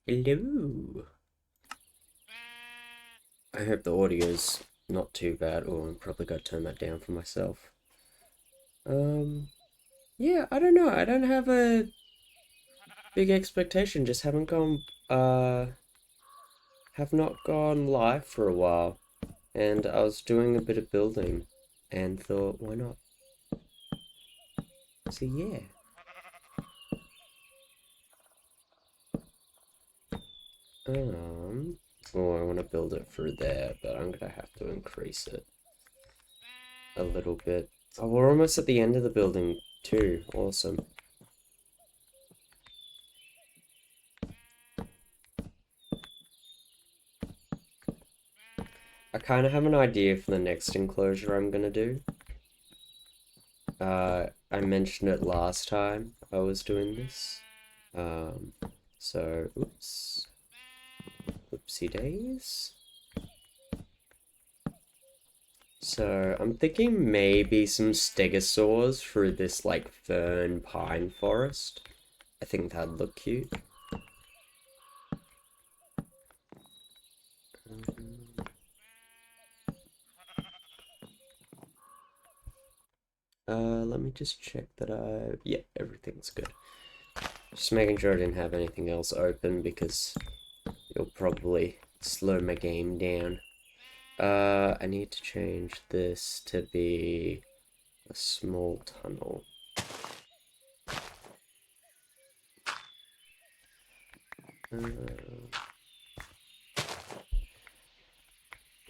Hello. I hope the audio's not too bad. Oh, I'm probably got to turn that down for myself. Um, yeah, I don't know. I don't have a big expectation. Just have not gone live for a while. And I was doing a bit of building and thought, why not? So yeah. Um, oh, I want to build it through there, but I'm gonna have to increase it a little bit. Oh, we're almost at the end of the building too. Awesome. I kind of have an idea for the next enclosure I'm gonna do. I mentioned it last time I was doing this. Um, so, oops. Oopsie days. So, I'm thinking maybe some stegosaurs through this, like, fern pine forest. I think that'd look cute. Let me just check that yeah, everything's good. Just making sure I didn't have anything else open because you'll probably slow my game down. I need to change this to be a small tunnel.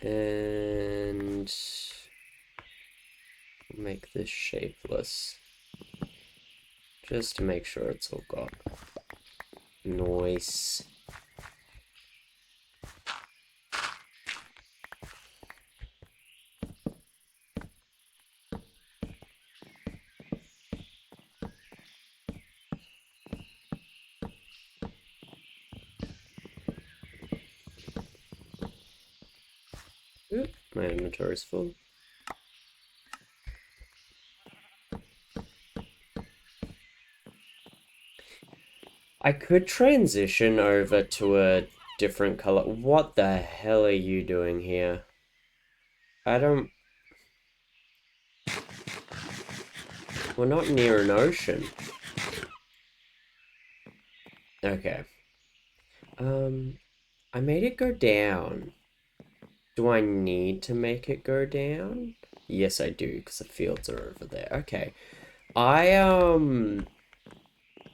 And make this shapeless. Just to make sure it's all got noise. Oop, my inventory's full. I could transition over to a different color. What the hell are you doing here? I don't... We're not near an ocean. Okay. I made it go down. Do I need to make it go down? Yes, I do, because the fields are over there. Okay.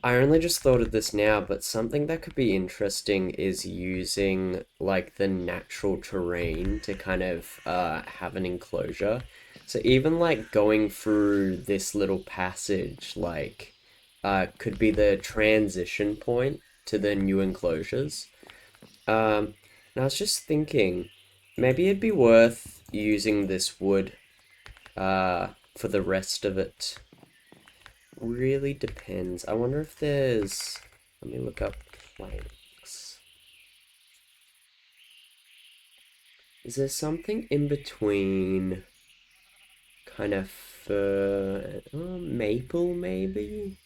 I only just thought of this now, but something that could be interesting is using, like, the natural terrain to kind of, have an enclosure. So even, like, going through this little passage, like, could be the transition point to the new enclosures. And I was just thinking, maybe it'd be worth using this wood for the rest of it. Really depends. I wonder if there's... Let me look up planks. Is there something in between kind of fir... maple, maybe?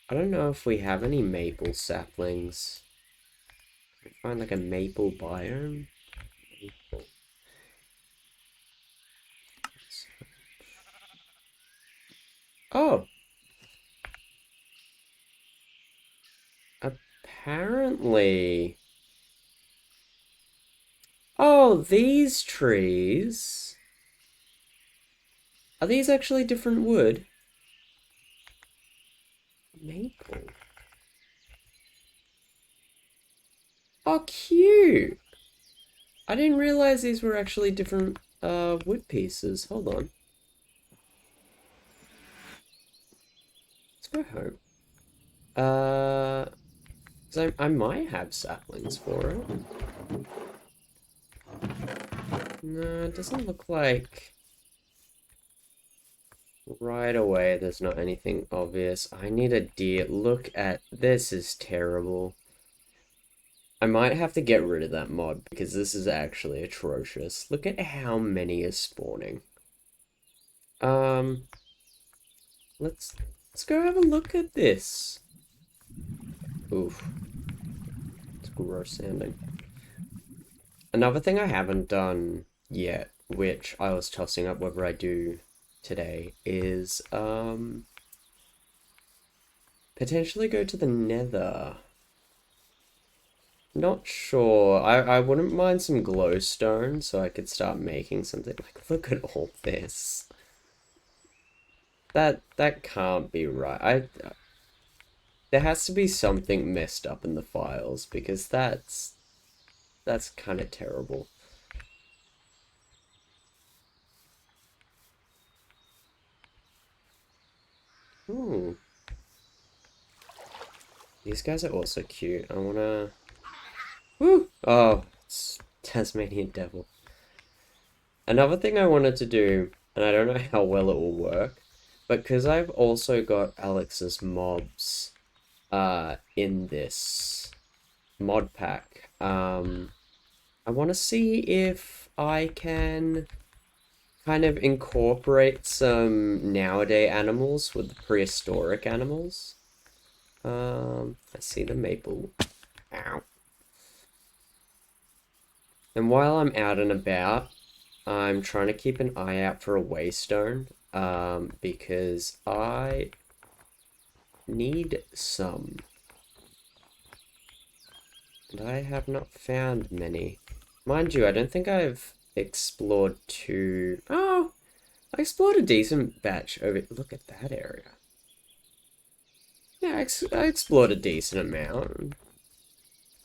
I don't know if we have any maple saplings. Find like a maple biome? Maple. Oh! Apparently... Oh, these trees... Are these actually different wood? Maple. Oh, cute! I didn't realize these were actually different wood pieces. Hold on. Let's go home. So I might have saplings for it. No, it doesn't look like right away there's not anything obvious. I need a deer. Look at this is terrible. I might have to get rid of that mod because this is actually atrocious. Look at how many is spawning. Um, let's go have a look at this. Oof. gross sounding. Another thing I haven't done yet, which I was tossing up whether I do today, is potentially go to the Nether. Not sure. I wouldn't mind some glowstone so I could start making something. Like, look at all this. That can't be right. There has to be something messed up in the files because that's kind of terrible. Ooh. These guys are also cute. I wanna... Woo! Oh, it's Tasmanian Devil. Another thing I wanted to do, and I don't know how well it will work, but because I've also got Alex's mobs in this mod pack, I want to see if I can kind of incorporate some nowadays animals with the prehistoric animals. I see the maple. Ow. And while I'm out and about, I'm trying to keep an eye out for a waystone, because I need some. And I have not found many. Mind you, I don't think I've explored too... Oh! I explored a decent batch over... Look at that area. Yeah, I explored a decent amount.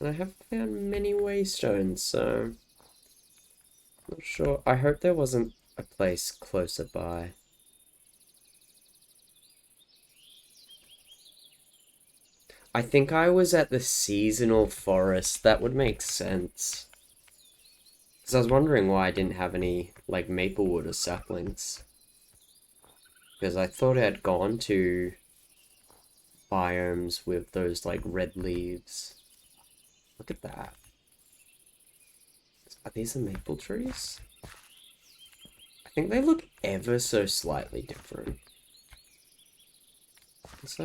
And I haven't found many waystones, so... Not sure. I hope there wasn't a place closer by. I think I was at the seasonal forest. That would make sense. Because I was wondering why I didn't have any, like, maplewood or saplings. Because I thought I had gone to biomes with those, like, red leaves. Look at that. Are these the maple trees? I think they look ever so slightly different. It's,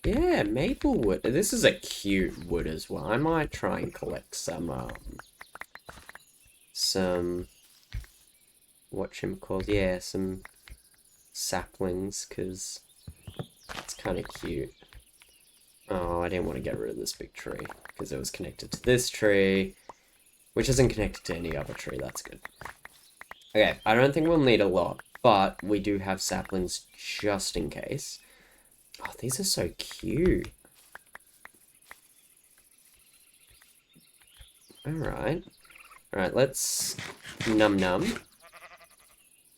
yeah, maple wood. This is a cute wood as well. I might try and collect whatchamacallit, yeah, some saplings, because it's kind of cute. Oh, I didn't want to get rid of this big tree, because it was connected to this tree, which isn't connected to any other tree. That's good. Okay, I don't think we'll need a lot, but we do have saplings just in case. Oh, these are so cute. Alright. Alright, let's... Num num.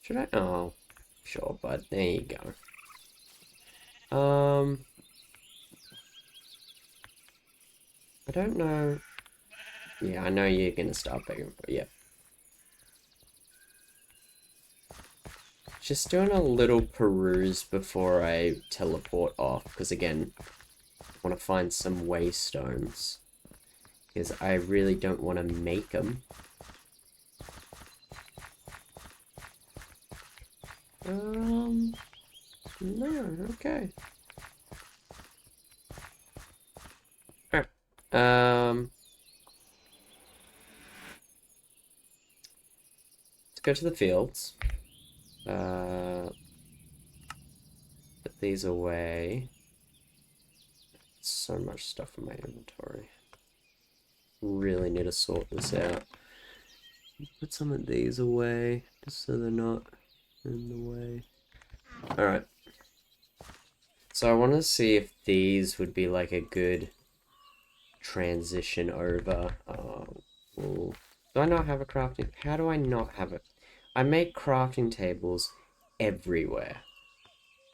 Should I? Oh, sure, bud. There you go. I don't know. Yeah, I know you're gonna start begging for it. Yeah. Just doing a little peruse before I teleport off, because again, I want to find some waystones. Because I really don't want to make them. No, okay. Alright. Let's go to the fields. Put these away. So much stuff in my inventory. Really need to sort this out. Put some of these away, just so they're not in the way. Alright. So I want to see if these would be like a good transition over. Do I not have a crafting? How do I not have it? I make crafting tables everywhere.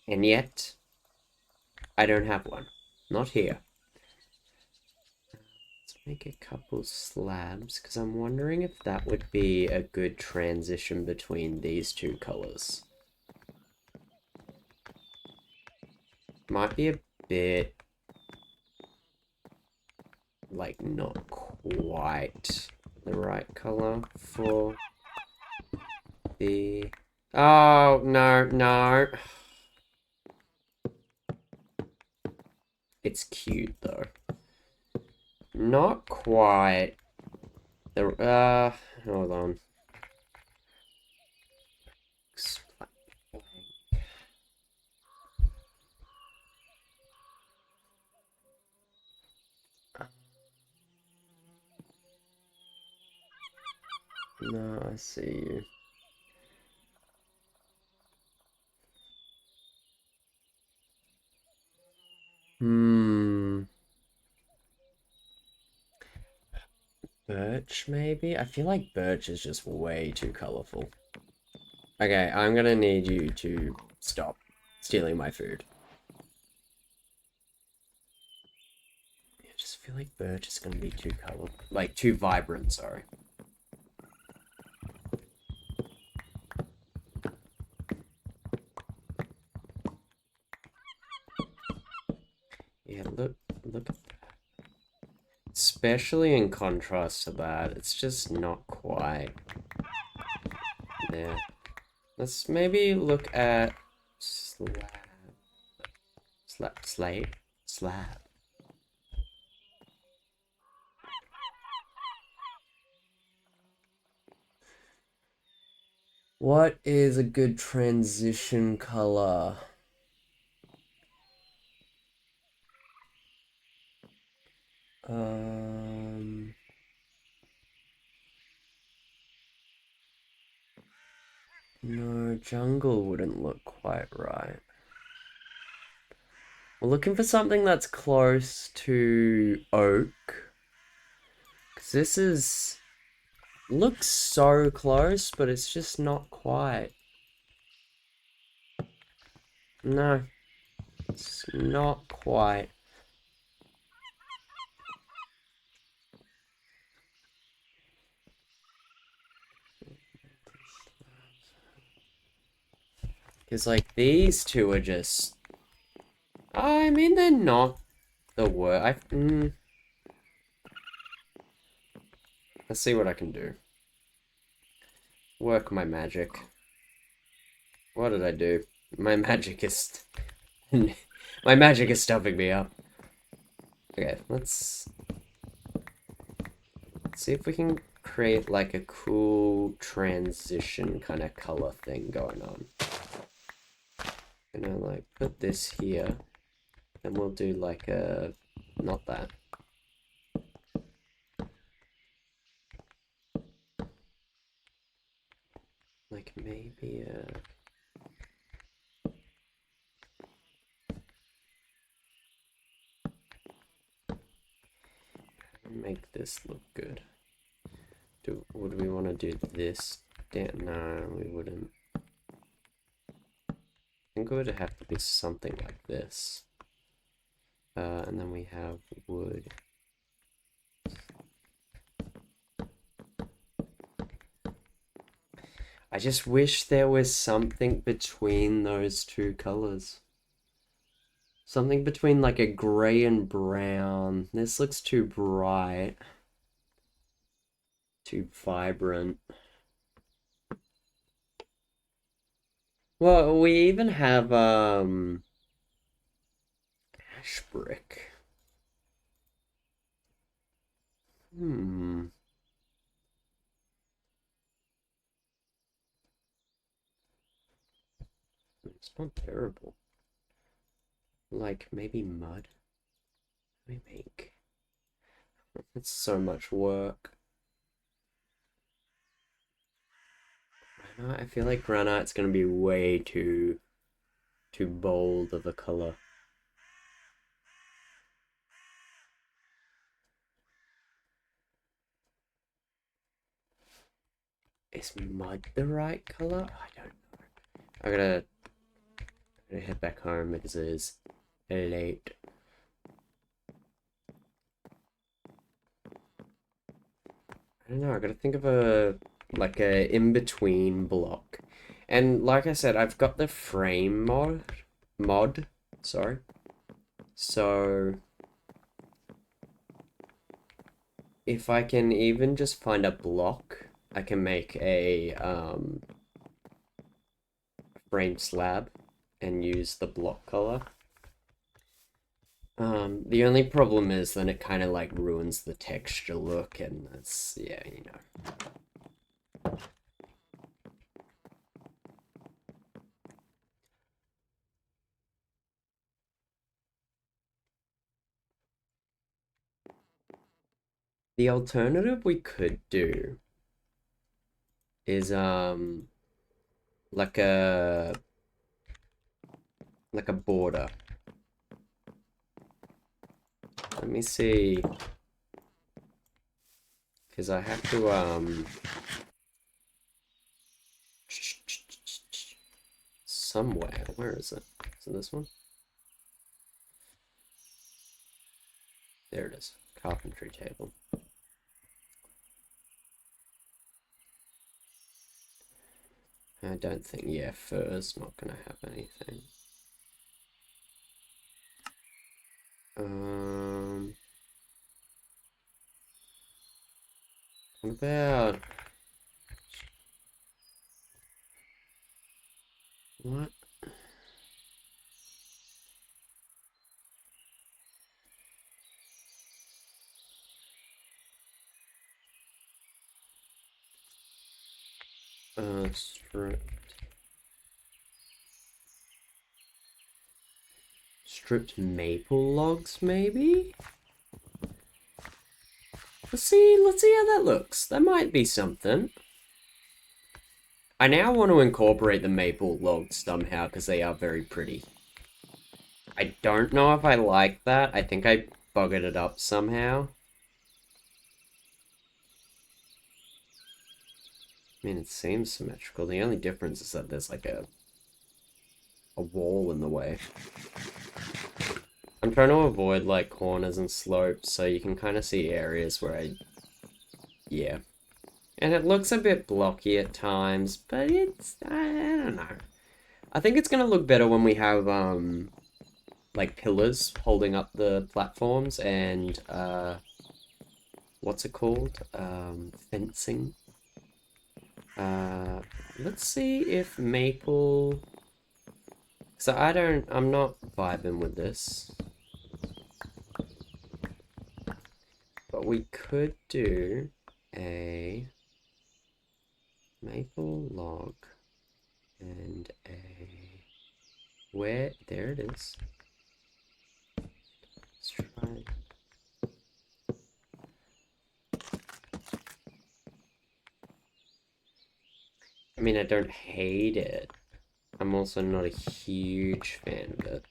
And yet, I don't have one. Not here. Let's make a couple slabs, because I'm wondering if that would be a good transition between these two colors. Might be a bit, like, not quite the right color for the... Oh, no, no. It's cute though. Not quite. Hold on. No, I see you. Hmm. Birch, maybe? I feel like birch is just way too colorful. Okay, I'm gonna need you to stop stealing my food. I just feel like birch is gonna be too colorful. Like, too vibrant, sorry. Yeah, look at that. Especially in contrast to that, it's just not quite there. Let's maybe look at slab. What is a good transition color? Um, no, jungle wouldn't look quite right. We're looking for something that's close to oak. Because this looks so close, but it's just not quite. No, it's not quite. Because, like, these two are just... I mean, they're not the worst. Let's see what I can do. Work my magic. What did I do? My magic is... My magic is stuffing me up. Okay, let's see if we can create like a cool transition kind of color thing going on. Gonna like put this here, and we'll do like a... not that. Like maybe a... make this look good. Would we want to do this? No, we wouldn't. I think it would have to be something like this. And then we have wood. I just wish there was something between those two colors. Something between like a gray and brown. This looks too bright. Too vibrant. Well, we even have ash brick. Hmm. It's not terrible. Like maybe mud. We make. It's so much work. Granite. I feel like granite's gonna be way too bold of a color. Is mud the right color? I don't know. I'm gonna head back home because it is late. I don't know, I gotta think of like a in-between block. And like I said, I've got the frame mod, sorry. So if I can even just find a block, I can make a frame slab and use the block color. The only problem is then it kind of like ruins the texture look, and that's, yeah, you know. The alternative we could do is like a border. Let me see, because I have to somewhere. Where is it? Is it this one? There it is. Carpentry table. I don't think, yeah, fur's not gonna have anything. What about what? Stripped maple logs, maybe? Let's see how that looks. That might be something. I now want to incorporate the maple logs somehow because they are very pretty. I don't know if I like that. I think I buggered it up somehow. I mean, it seems symmetrical. The only difference is that there's like a wall in the way. I'm trying to avoid like corners and slopes so you can kind of see areas where yeah. And it looks a bit blocky at times, but it's, I don't know. I think it's gonna look better when we have, like pillars holding up the platforms and, what's it called? Fencing. Let's see if maple... So I'm not vibing with this. But we could do a maple log and a... Where? There it is. Let's try... I mean, I don't hate it. I'm also not a huge fan of it.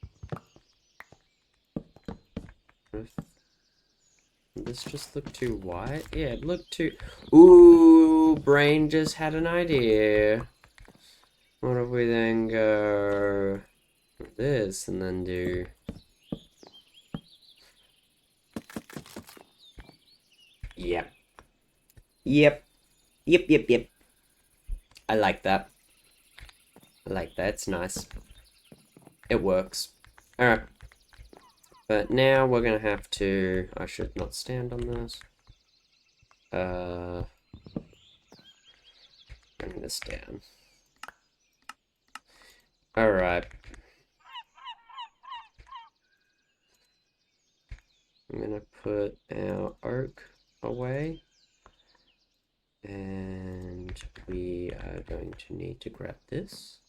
Did this just look too white? Yeah, it looked too... Ooh, brain just had an idea. What if we then go with this and then do... Yep. Yep. Yep, yep, yep. I like that. I like that. It's nice. It works. Alright. But now we're gonna have to... I should not stand on this. Bring this down. Alright. I'm gonna put our oak away. And we are going to need to grab this.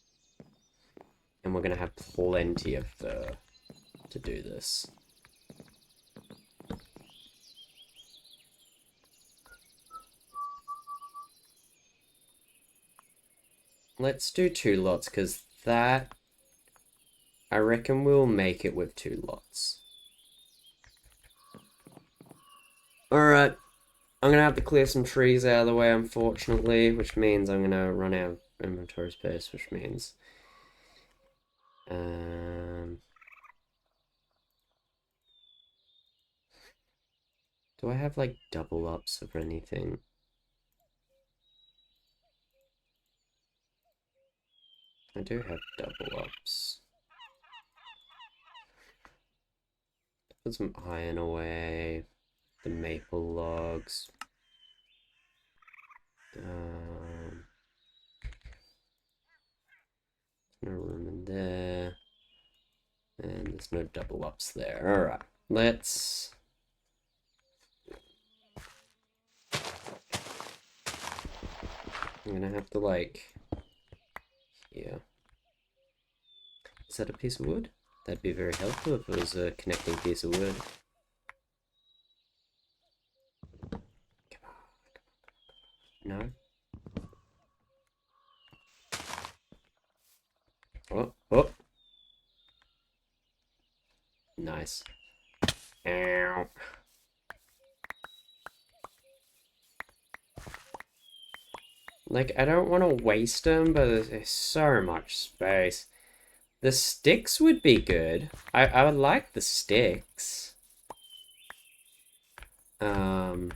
And we're gonna have plenty of fur to do this. Let's do 2 lots, because that... I reckon we'll make it with 2 lots. Alright. I'm gonna have to clear some trees out of the way, unfortunately, which means I'm gonna run out of inventory space, which means... do I have, like, double ups of anything? I do have double ups. Put some iron away. The maple logs. No room in there. And there's no double ups there. Alright. let's... I'm gonna have to, like... Yeah. Is that a piece of wood? That'd be very helpful if it was a connecting piece of wood. Come on. No? Oh, oh. Nice. Ow. Like, I don't want to waste them, but there's so much space. The sticks would be good. I would like the sticks. But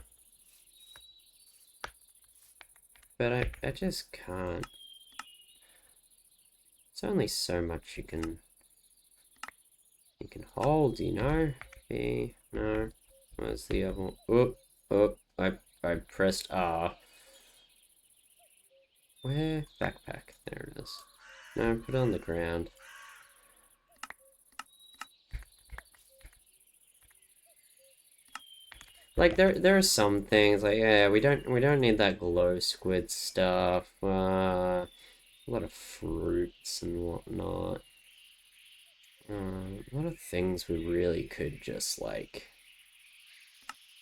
I just can't. It's only so much you can hold, you know? B, no. Where's the other one? Oh, oh, I pressed R. Where? Backpack. There it is. No, put it on the ground. Like there are some things like, yeah, we don't need that glow squid stuff. A lot of fruits and whatnot. A lot of things we really could just like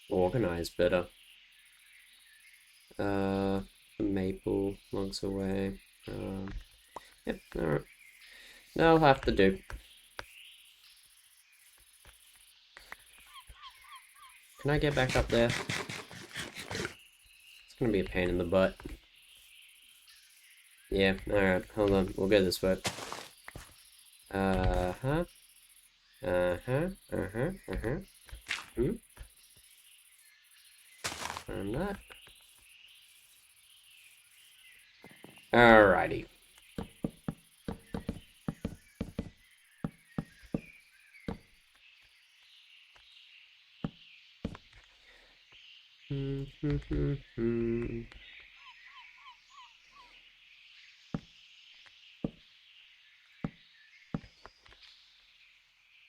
organize better. Maple logs away. Yep, alright. That'll have to do. Can I get back up there? It's gonna be a pain in the butt. Yeah, alright, hold on. We'll go this way. Uh-huh. Uh-huh. Uh-huh. Uh-huh. Hmm? And that. Alrighty.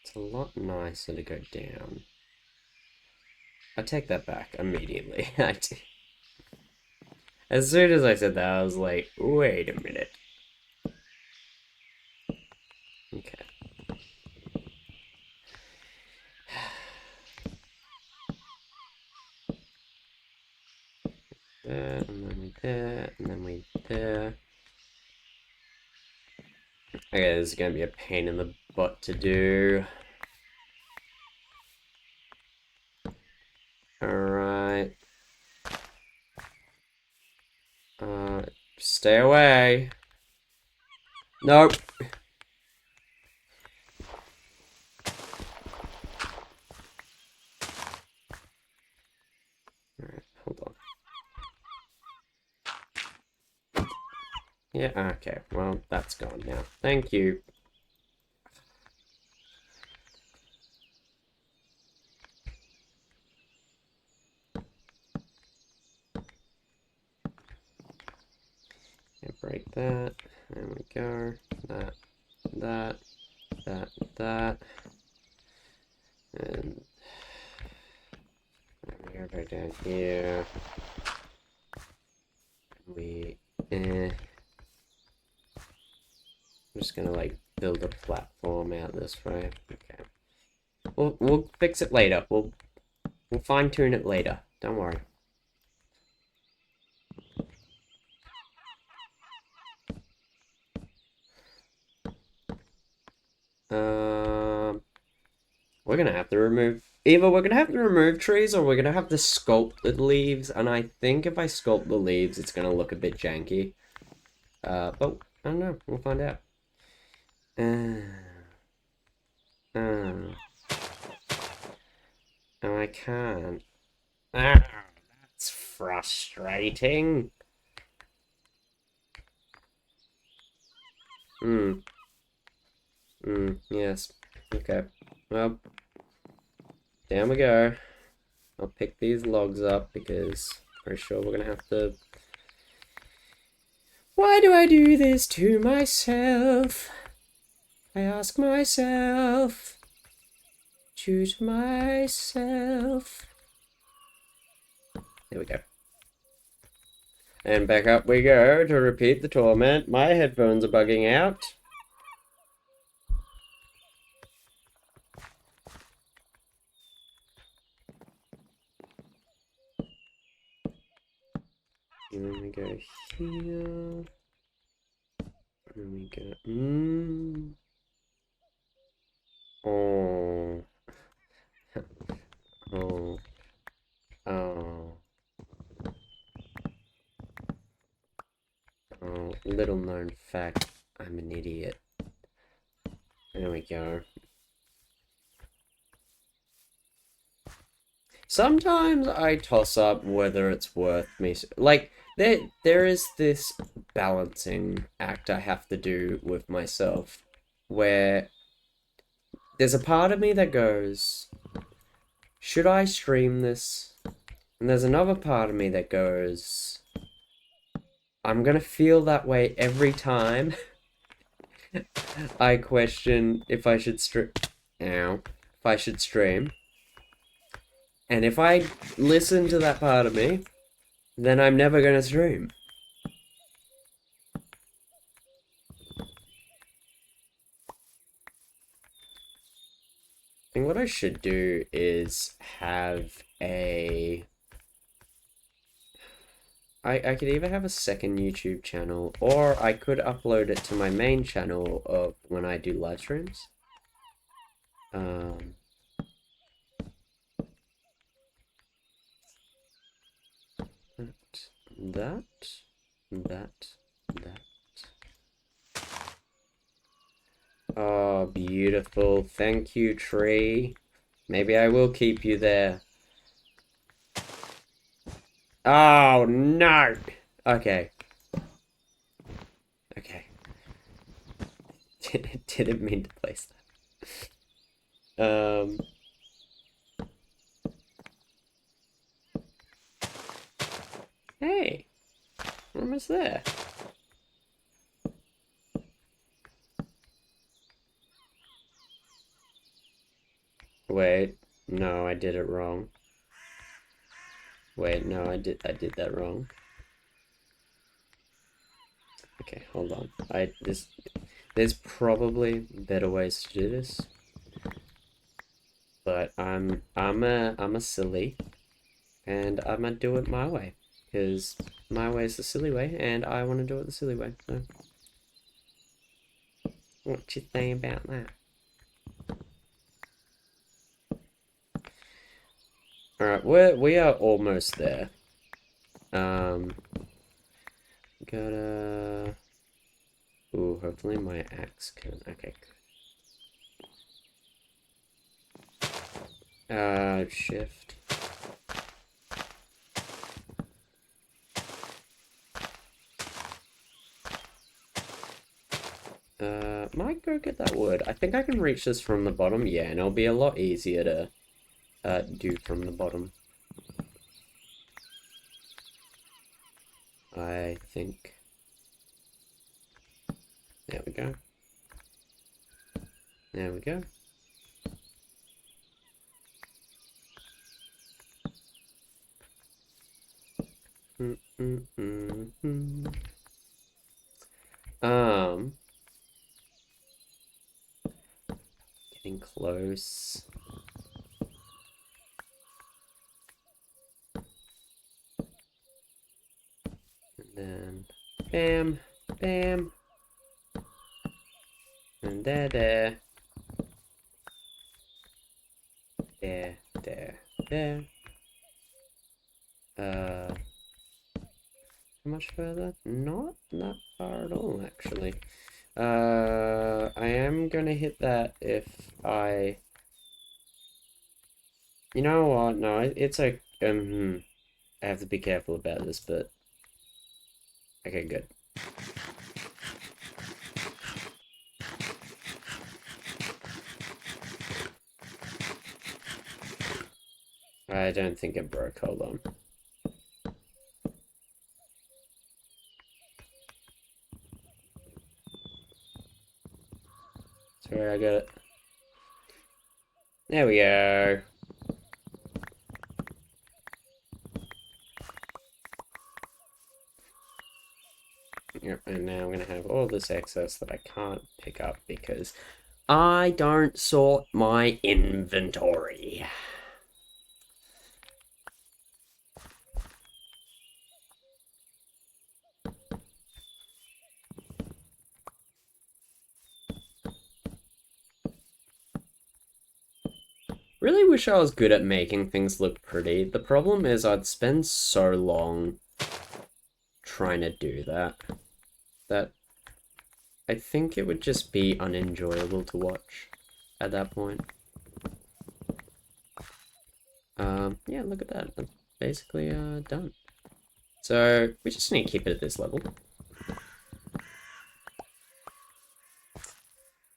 It's a lot nicer to go down. I take that back immediately. As soon as I said that, I was like, wait a minute. Okay. There, and then we there, and then we there. Okay, this is gonna be a pain in the butt to do. Alright. Stay away. Nope. Alright, hold on. Yeah, okay. Well, that's gone now. Thank you. Yeah, break that. There we go. That. And we go down here. I'm just gonna like build a platform out this way. Okay. We'll fix it later. We'll fine tune it later. Don't worry. We're gonna have to remove either we're gonna have to remove trees or we're gonna have to sculpt the leaves, and I think if I sculpt the leaves it's gonna look a bit janky. But I don't know, we'll find out. Oh, I can't. That's frustrating. Yes. Okay. Well, down we go. I'll pick these logs up because I'm pretty sure we're gonna have to... Why do I do this to myself? I ask myself. you to myself. There we go. And back up we go to repeat the torment. My headphones are bugging out. And then we go here. And then we go. Oh. Oh. Oh. Oh. Little known fact, I'm an idiot. There we go. Sometimes I toss up whether it's worth me. Like, there is this balancing act I have to do with myself where there's a part of me that goes, should I stream this? And there's another part of me that goes, I'm gonna feel that way every time I question if I should stream. And if I listen to that part of me, then I'm never gonna stream. I think what I should do is have a... I could either have a second YouTube channel, or I could upload it to my main channel of when I do live streams. That. Oh, beautiful. Thank you, tree. Maybe I will keep you there. Oh, no! Okay. Okay. Didn't mean to place that. Hey! We're almost there. Wait. No, I did it wrong. Wait, no, I did that wrong. Okay, hold on. There's probably better ways to do this. But I'm a silly, and I'm gonna do it my way. Because my way is the silly way, and I want to do it the silly way. So, what you think about that? Alright, we are almost there. Gotta... Ooh, hopefully my axe can... Okay, good. Shift. Might go get that wood. I think I can reach this from the bottom. Yeah, and it'll be a lot easier to do from the bottom. I think. There we go. There we go. Getting close. And then, bam, bam. And there. There. How much further? Not that far at all, actually. I am gonna hit that if I... You know what? No, it's a... I have to be careful about this, but... Okay, good. I don't think it broke. Hold on. Sorry, I got it. There we go. Yep, and now I'm going to have all this excess that I can't pick up because I don't sort my inventory. Really wish I was good at making things look pretty. The problem is I'd spend so long trying to do that I think it would just be unenjoyable to watch at that point. Yeah, look at that. That's basically done. So we just need to keep it at this level.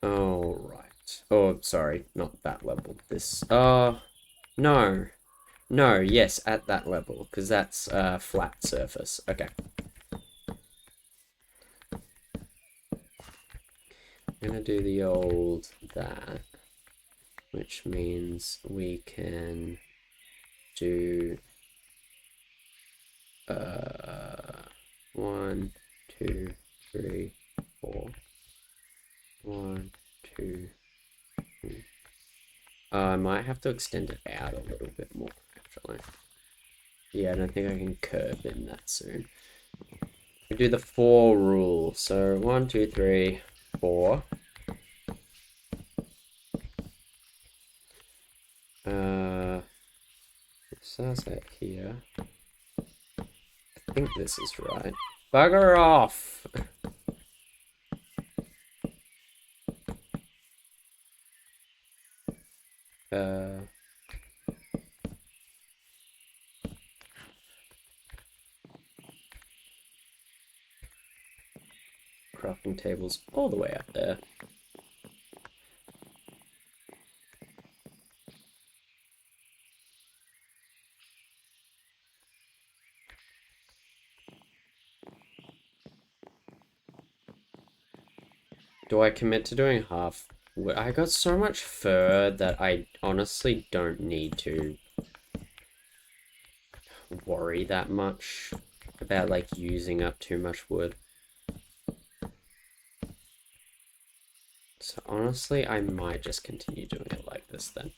Oh, right. Oh, sorry, not that level. This, no. No, yes, at that level, because that's a flat surface. Okay. I'm gonna do the old that, which means we can do 1, 2, 3, 4. 1, 2, 3. I might have to extend it out a little bit more, actually. Yeah, I don't think I can curve in that soon. We do the 4 rule. So 1, 2, 3, 4. Starts at here. I think this is right. Bugger off! Crafting tables all the way up there. Do I commit to doing half? I got so much fur that I honestly don't need to worry that much about like using up too much wood. So honestly, I might just continue doing it like this then.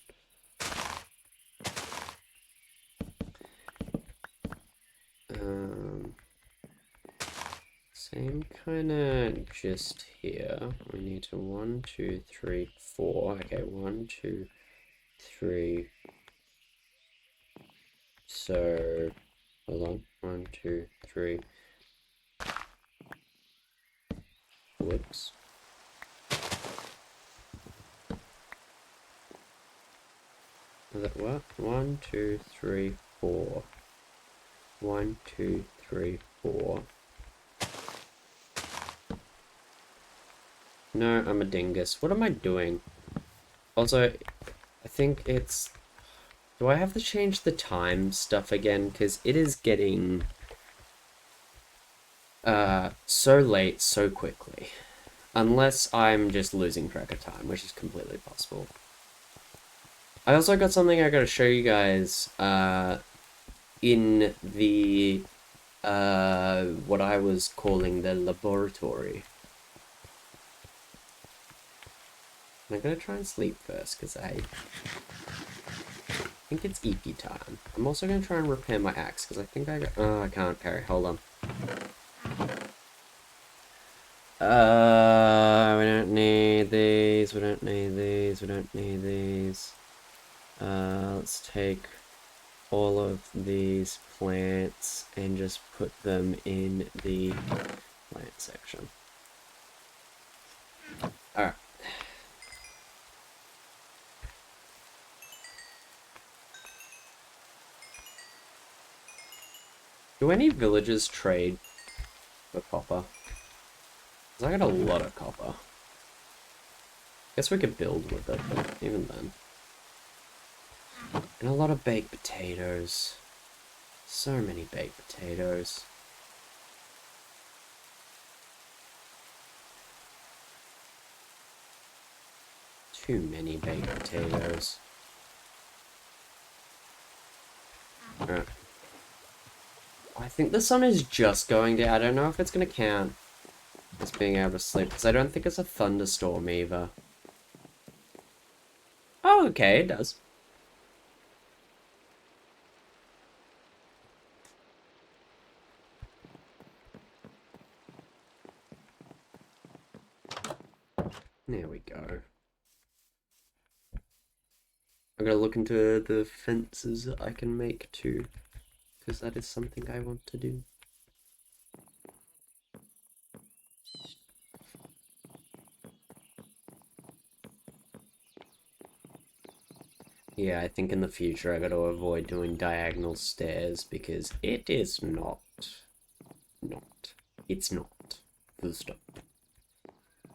Same kind of just here. We need to 1, 2, 3, 4. Okay, 1, 2, 3. So, hold on. 1, 2, 3. Whoops. Is that what? 1, 2, 3, 4. 1, 2, 3, 4. No, I'm a dingus. What am I doing? Also, I think it's... Do I have to change the time stuff again? Because it is getting... so late so quickly. Unless I'm just losing track of time, which is completely possible. I also got something I gotta show you guys, in the, what I was calling the laboratory. I'm gonna try and sleep first, because I think it's EP time. I'm also gonna try and repair my axe, because I think I got... Oh, I can't carry. Hold on. We don't need these, we don't need these, we don't need these. Let's take all of these plants and just put them in the plant section. Alright. Do any villagers trade for copper? Because I got a lot of copper. Guess we could build with it, but even then. And a lot of baked potatoes. So many baked potatoes. Too many baked potatoes. Alright. I think the sun is just going down. I don't know if it's gonna count as being able to sleep, because I don't think it's a thunderstorm either. Oh, okay, it does. There we go. I'm gonna look into the fences that I can make too, because that is something I want to do. Yeah, I think in the future I gotta avoid doing diagonal stairs because it is not. It's not. Full stop.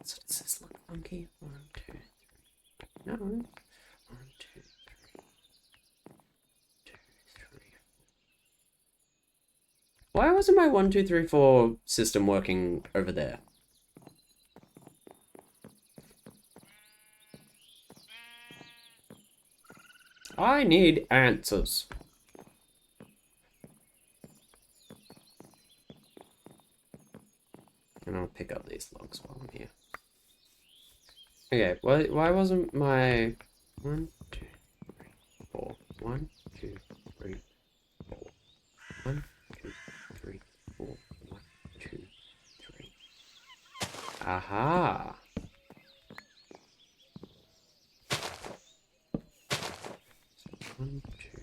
So does this look funky? 1, 2, 3. No. 1, 2, 3. Why wasn't my 1, 2, 3, 4 system working over there? I need answers. And I'll pick up these logs while I'm here. Okay, why wasn't my 1, 2, 3, 4. 1, 2, 3, 4. 1, 2, 3, 4. 1, 2, 3. Aha! 1, 2,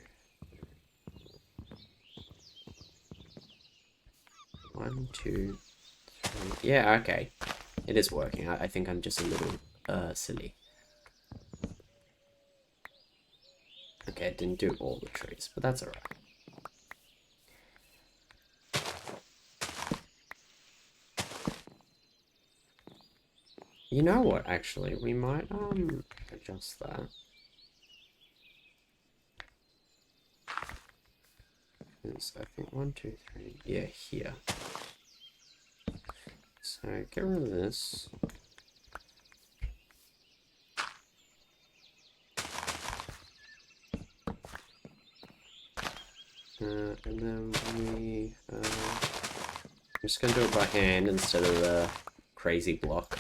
1, 2, 3. Yeah, okay. It is working. I think I'm just a little silly. Okay, it didn't do all the trees, but that's alright. You know what, actually, we might adjust that. Because I think 1, 2, 3, yeah, here. So get rid of this. And then I'm just gonna do it by hand instead of the crazy block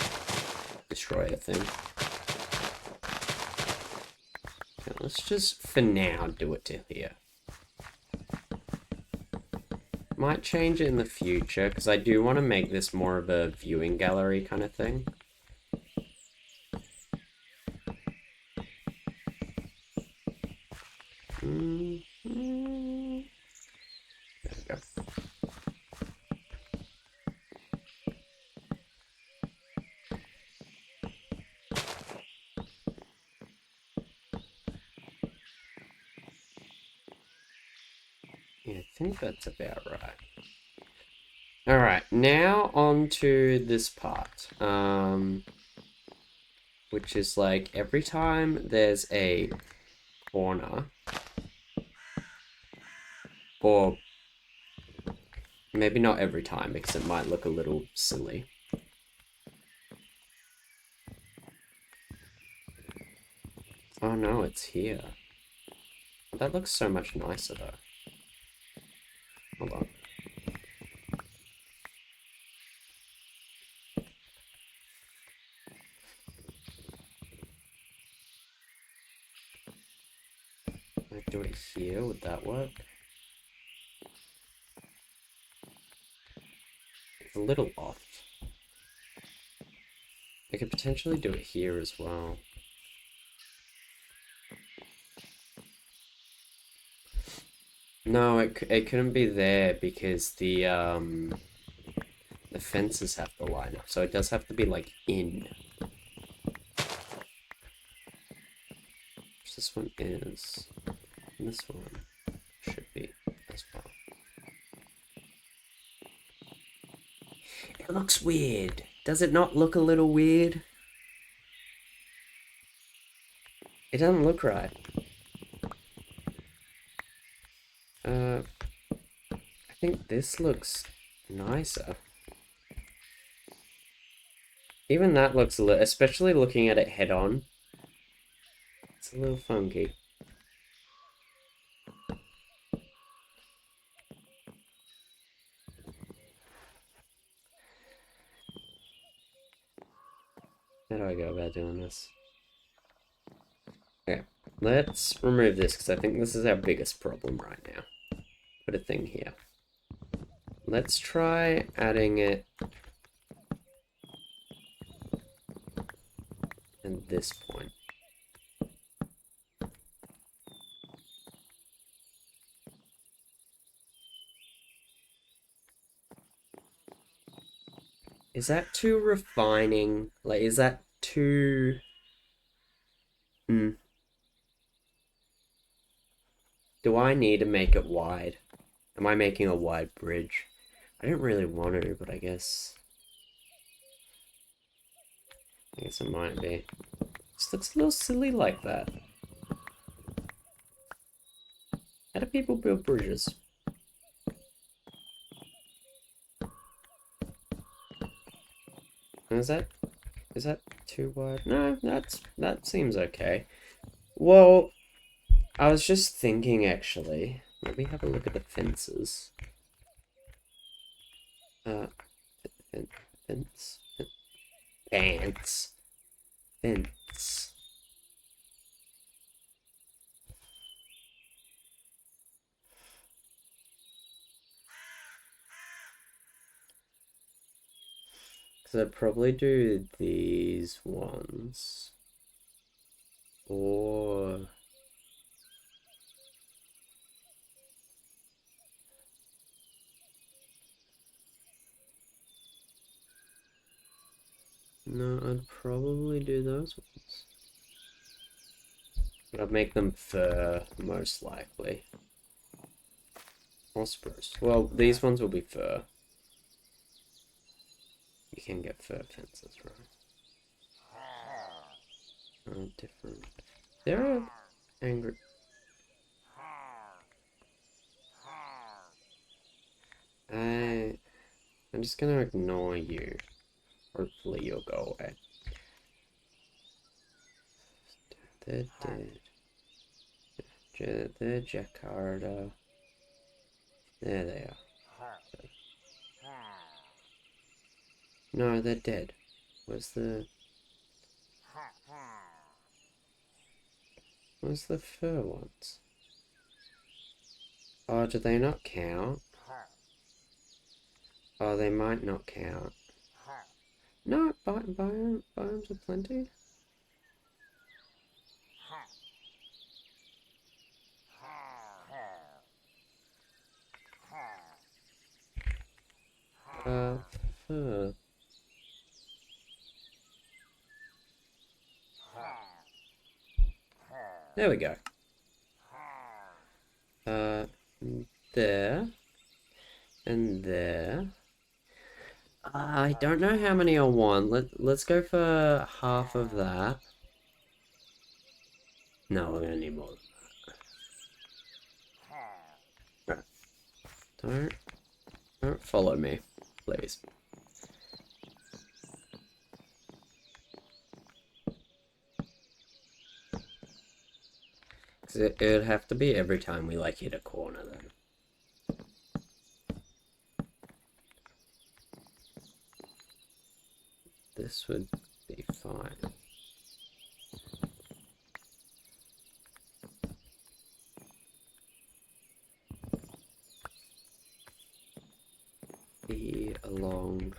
destroyer thing. Okay, let's just, for now, do it to here. Might change it in the future, because I do want to make this more of a viewing gallery kind of thing. There we go. Yeah, I think that's about right. Alright, now on to this part. Which is like every time there's a corner, or maybe not every time because it might look a little silly. Oh no, it's here. That looks so much nicer though. Hold on. Might do it here, would that work? It's a little off. I could potentially do it here as well. No, it couldn't be there because the fences have to line up, so it does have to be like in. Which this one is. And this one should be as well. It looks weird. Does it not look a little weird? It doesn't look right. I think this looks nicer. Even that looks a little, especially looking at it head on. It's a little funky. How do I go about doing this? Okay, let's remove this because I think this is our biggest problem right now. Put a thing here. Let's try adding it at this point. Is that too refining? Like, is that too... Do I need to make it wide? Am I making a wide bridge? I didn't really want to, but I guess it might be. Just looks a little silly like that. How do people build bridges? Is that too wide? No, that seems okay. Well, I was just thinking actually. Let me have a look at the fences. Fence. Fence. Fence. Because I'd probably do these ones. Or... No, I'd probably do those ones. But I'd make them fur, most likely. Or spruce. Well, these ones will be fur. You can get fur fences, right? Oh, different. There are angry... I'm just gonna ignore you. Hopefully you'll go away. They're dead. They're Jakarta. There they are. No, they're dead. Where's the fur ones? Oh, do they not count? Oh, they might not count. No, biomes are plenty. Fur. There we go. There. And there. I don't know how many I want. Let's go for half of that. No, we're gonna need more than that. Right. Don't follow me, please. Because it'd have to be every time we like hit a corner then. This would be fine. Be along.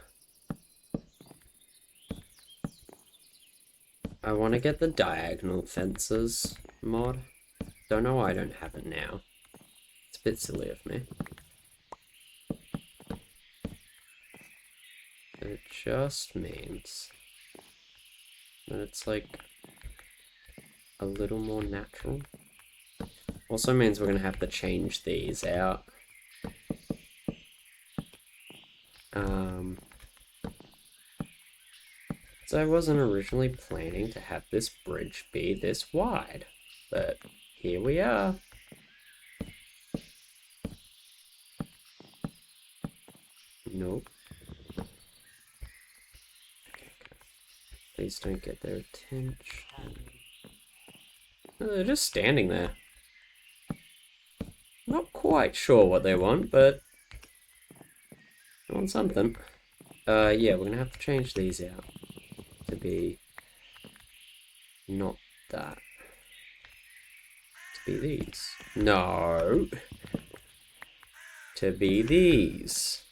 I want to get the diagonal fences mod. Don't know why I don't have it now. It's a bit silly of me. It just means that it's like a little more natural. Also means we're gonna have to change these out. So I wasn't originally planning to have this bridge be this wide, but here we are. Nope. Please don't get their attention. Oh, they're just standing there. Not quite sure what they want, but they want something. Yeah, we're gonna have to change these out to be Not that. To be these. No. To be these.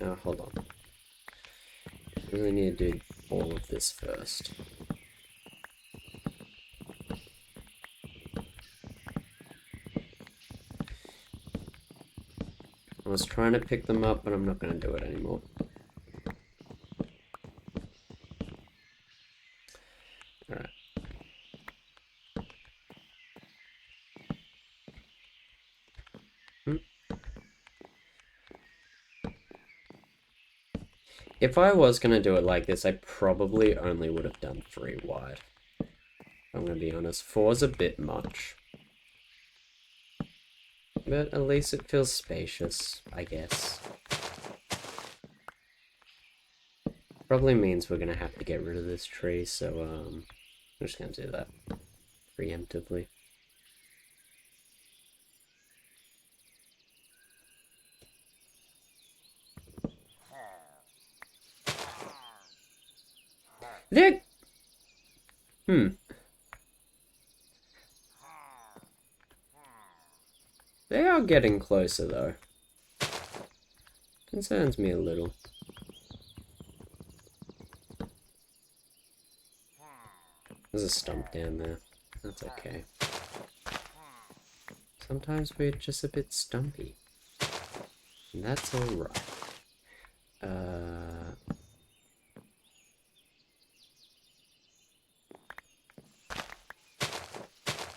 Oh, hold on. I really need to do all of this first. I was trying to pick them up, but I'm not going to do it anymore. Alright. If I was going to do it like this, I probably only would have done 3 wide. I'm going to be honest. 4's a bit much. But at least it feels spacious, I guess. Probably means we're going to have to get rid of this tree, so I'm just going to do that preemptively. They're... They are getting closer, though. Concerns me a little. There's a stump down there. That's okay. Sometimes we're just a bit stumpy. And that's alright.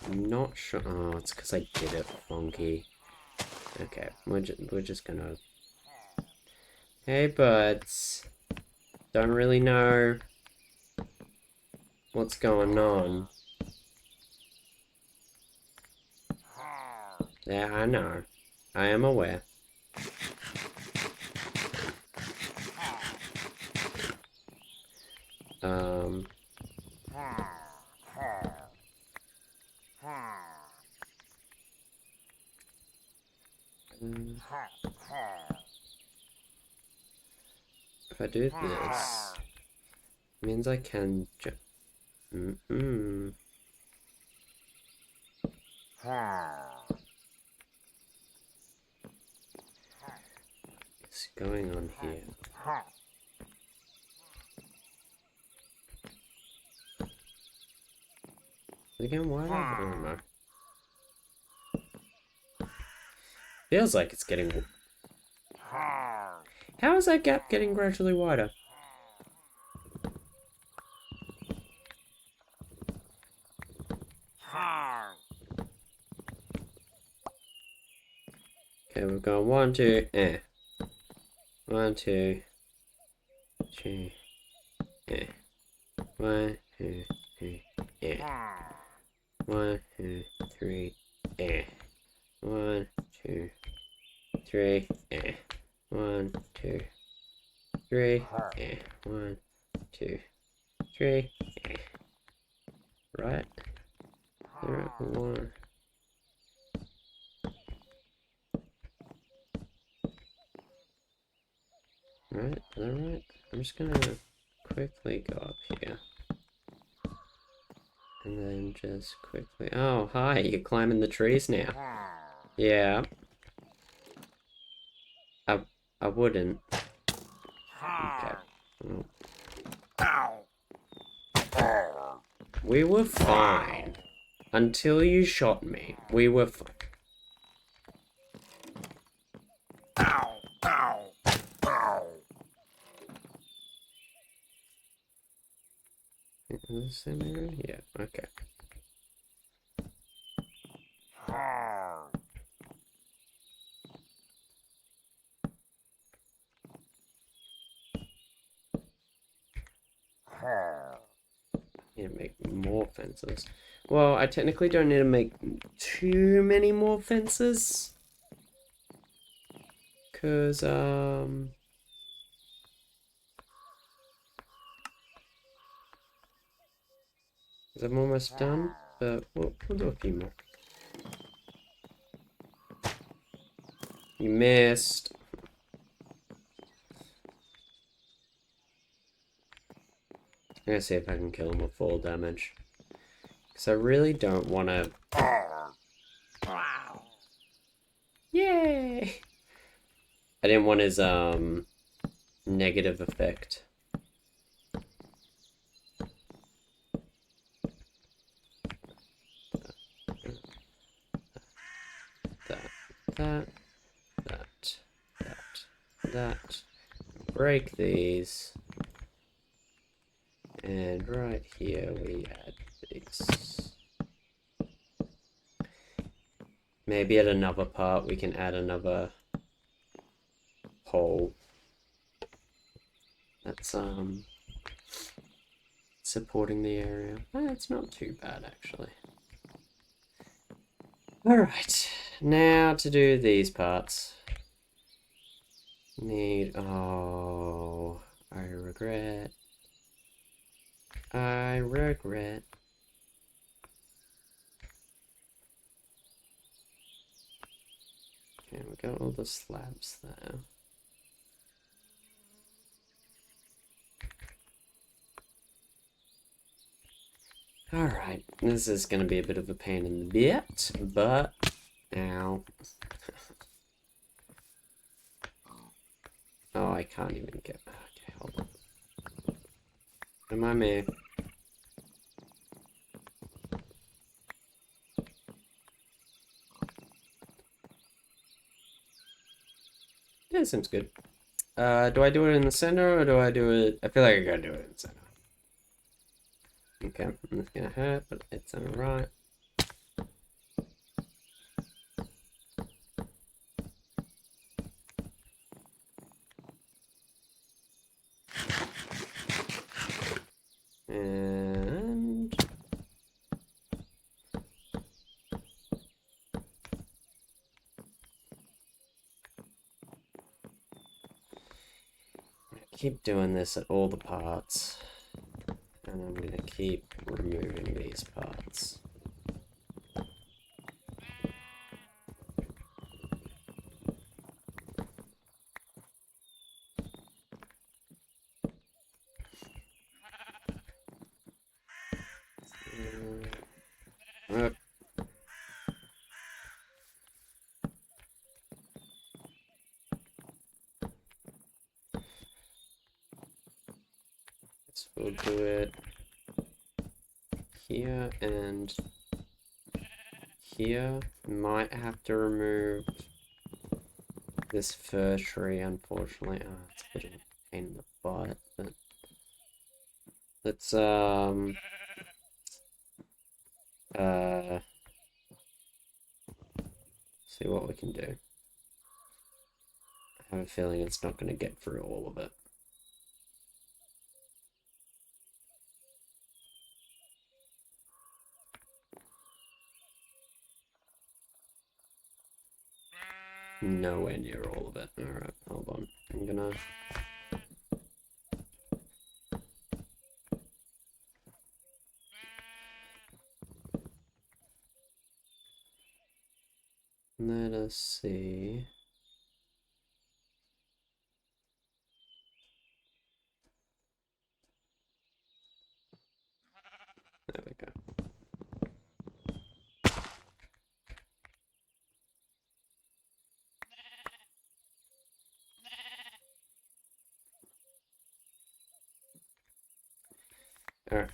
I'm not sure. Oh, it's because I did it funky. Okay, we're just gonna... Hey, buds. Don't really know what's going on. Yeah, I know. I am aware. If I do this, it means I can just... What's going on here? Again, why do I don't know. Feels like it's getting... How is that gap getting gradually wider? Okay, we've got 1, 2, 1, 2, 3, 1, 2, 3, 1, 2, 3, 1, 2, 3, 1, 2, 3, 1, 2, 3, right? 1. Right, is that right? I'm just gonna quickly go up here. And then just quickly... Oh, hi, you're climbing the trees now. Yeah. I wouldn't. Okay. We were fine. Until you shot me. We were fine. Is this the same area? Yeah, okay. Need to make more fences. Well, I technically don't need to make too many more fences. Because, I'm almost done, but we'll do a few more. You missed. I'm gonna see if I can kill him with full damage. Because I really don't want to... Yay! I didn't want his, negative effect. That. Break these. And right here we add these. Maybe at another part we can add another hole. That's supporting the area. It's not too bad actually. Alright, now to do these parts. Oh, I regret. Okay, we got all the slabs there. Alright, this is gonna be a bit of a pain in the butt, but... Ow. Oh, I can't even get... Okay, hold on. Am I me? Yeah, seems good. Do I do it in the center, or do I do it... I feel like I gotta do it in the center. Okay, it's gonna hurt, but it's alright. And... keep doing this at all the parts. And I'm gonna keep removing these parts. So we'll do it here and here. Might have to remove this fir tree, unfortunately. Oh, it's a bit of a pain in the butt, but let's see what we can do. I have a feeling it's not going to get through all of it. Nowhere near all of it. Alright, hold on. I'm gonna... Let us see. There we go. Alright.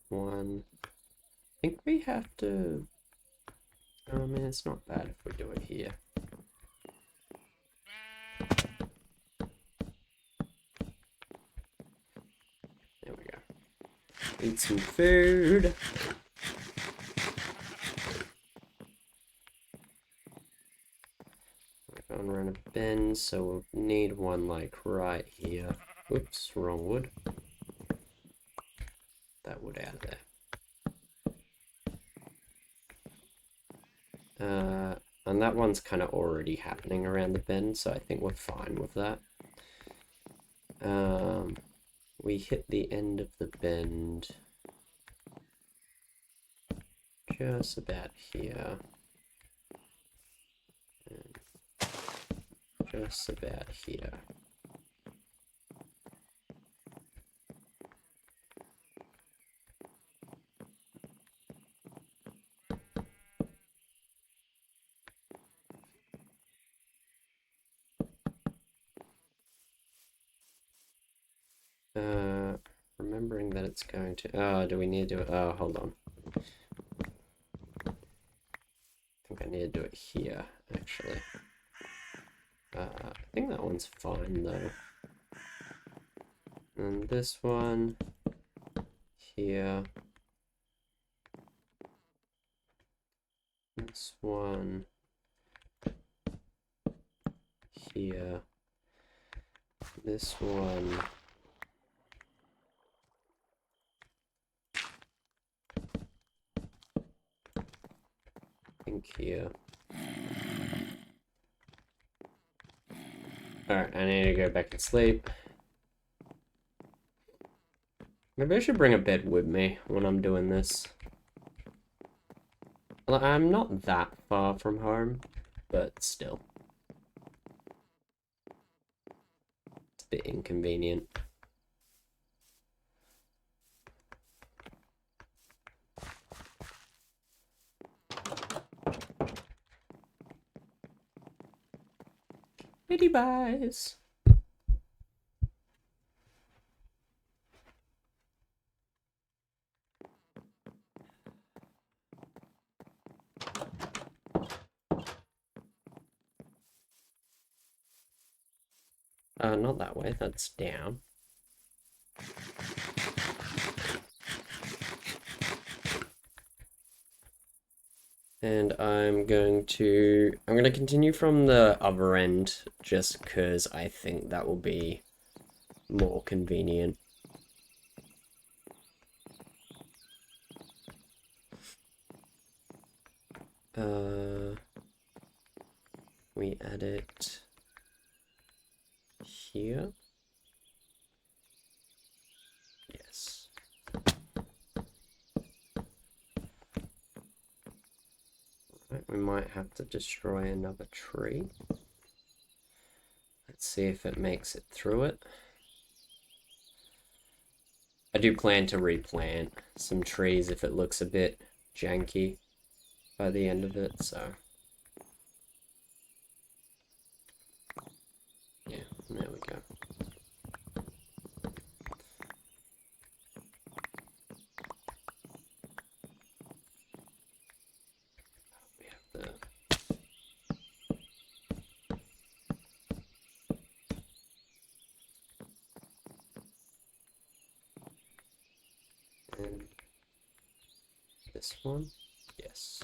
One. I think we have to... Oh man, it's not bad if we do it here. There we go. Eat some food. We're going around a bend, so we'll need one like right here. Whoops, wrong wood. That wood out of there. And that one's kind of already happening around the bend, so I think we're fine with that. We hit the end of the bend just about here. And just about here. Remembering that it's going to... Oh, do we need to do it? Oh, hold on. I think I need to do it here, actually. I think that one's fine, though. And this one... here. This one... here. This one... here. Alright, I need to go back and sleep. Maybe I should bring a bed with me when I'm doing this. Well, I'm not that far from home, but still. It's a bit inconvenient. Bitty buys. Not that way, that's down. And I'm going to continue from the other end just because I think that will be more convenient. We add it here. Yes. Right, we might have to destroy another tree. Let's see if it makes it through it. I do plan to replant some trees if it looks a bit janky by the end of it, so... yeah, there we go. We have the... and this one, yes.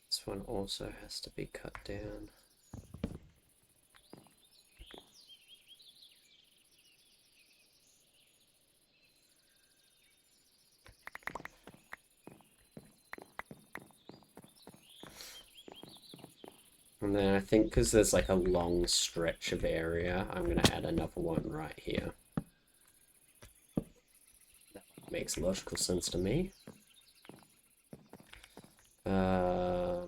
This one also has to be cut down. And then I think because there's like a long stretch of area, I'm going to add another one right here. That makes logical sense to me. We're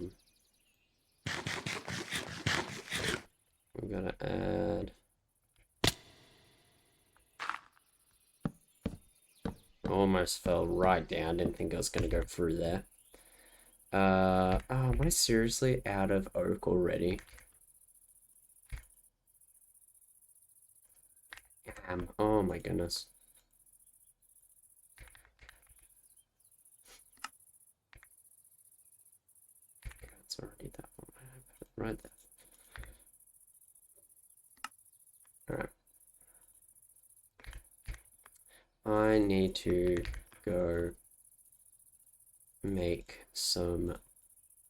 going to add... almost fell right down. Didn't think I was going to go through there. Oh, am I seriously out of oak already? Oh my goodness. It's already that one. I put it right there. Alright. I need to go make some,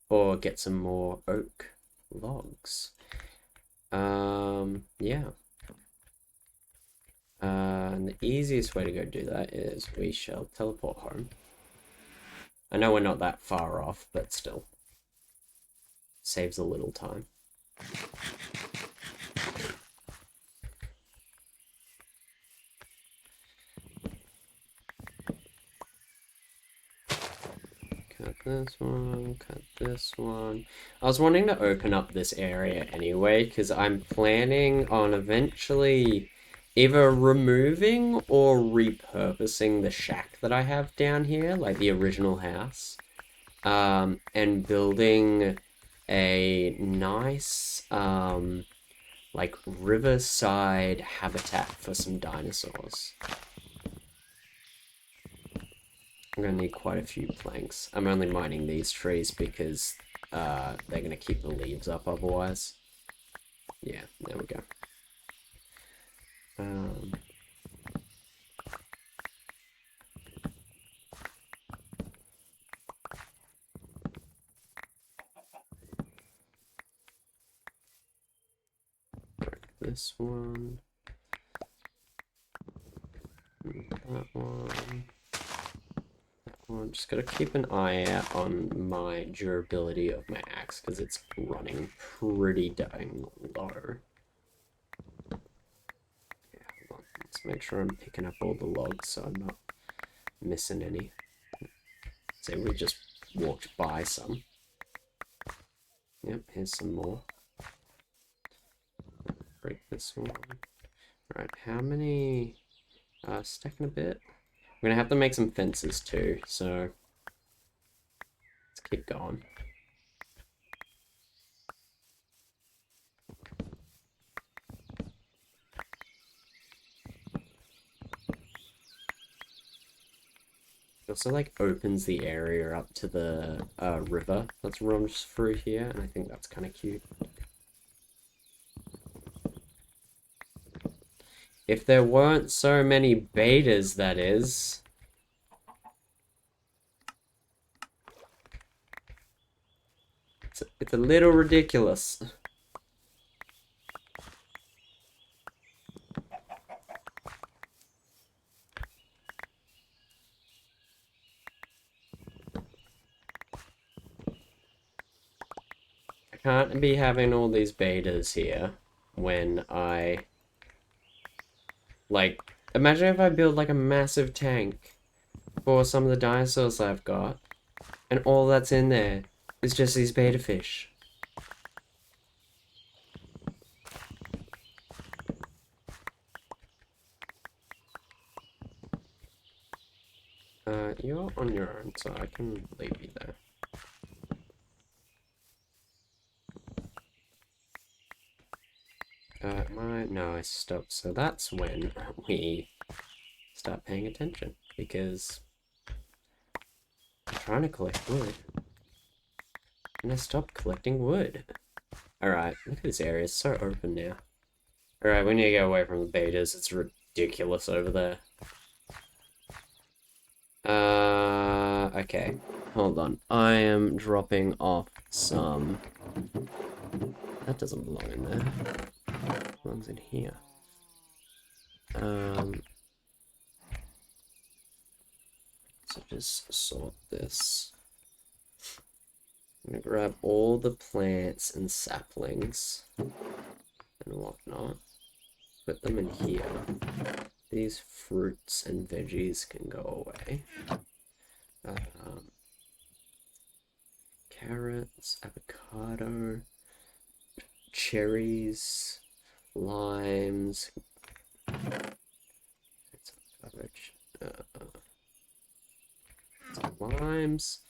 or get some more oak logs. Yeah. And the easiest way to go do that is we shall teleport home. I know we're not that far off, but still. Saves a little time. this one, cut this one. I was wanting to open up this area anyway, because I'm planning on eventually either removing or repurposing the shack that I have down here, like the original house, and building a nice, like riverside habitat for some dinosaurs. I'm gonna need quite a few planks. I'm only mining these trees because they're gonna keep the leaves up otherwise. Yeah, there we go. This one. That one. I'm just gotta keep an eye out on my durability of my axe because it's running pretty dang low. Yeah, hold on. Let's make sure I'm picking up all the logs so I'm not missing any. Say we just walked by some. Yep, here's some more. Break this one. Alright, how many? Stacking a bit. I'm gonna have to make some fences too, so let's keep going. It also like opens the area up to the river that's runs through here, and I think that's kind of cute. If there weren't so many betas, that is. It's a little ridiculous. I can't be having all these betas here when I... Like, imagine if I build like a massive tank for some of the dinosaurs I've got, and all that's in there is just these beta fish. You're on your own, so I can leave you there. No, I stopped. So that's when we start paying attention, because I'm trying to collect wood, and I stopped collecting wood. Alright, look at this area, it's so open now. Alright, we need to get away from the betas, it's ridiculous over there. Okay, hold on. I am dropping off some... That doesn't belong in there. It belongs in here. So just sort this. I'm gonna grab all the plants and saplings and whatnot. Put them in here. These fruits and veggies can go away. Carrots, avocado, cherries, limes, limes,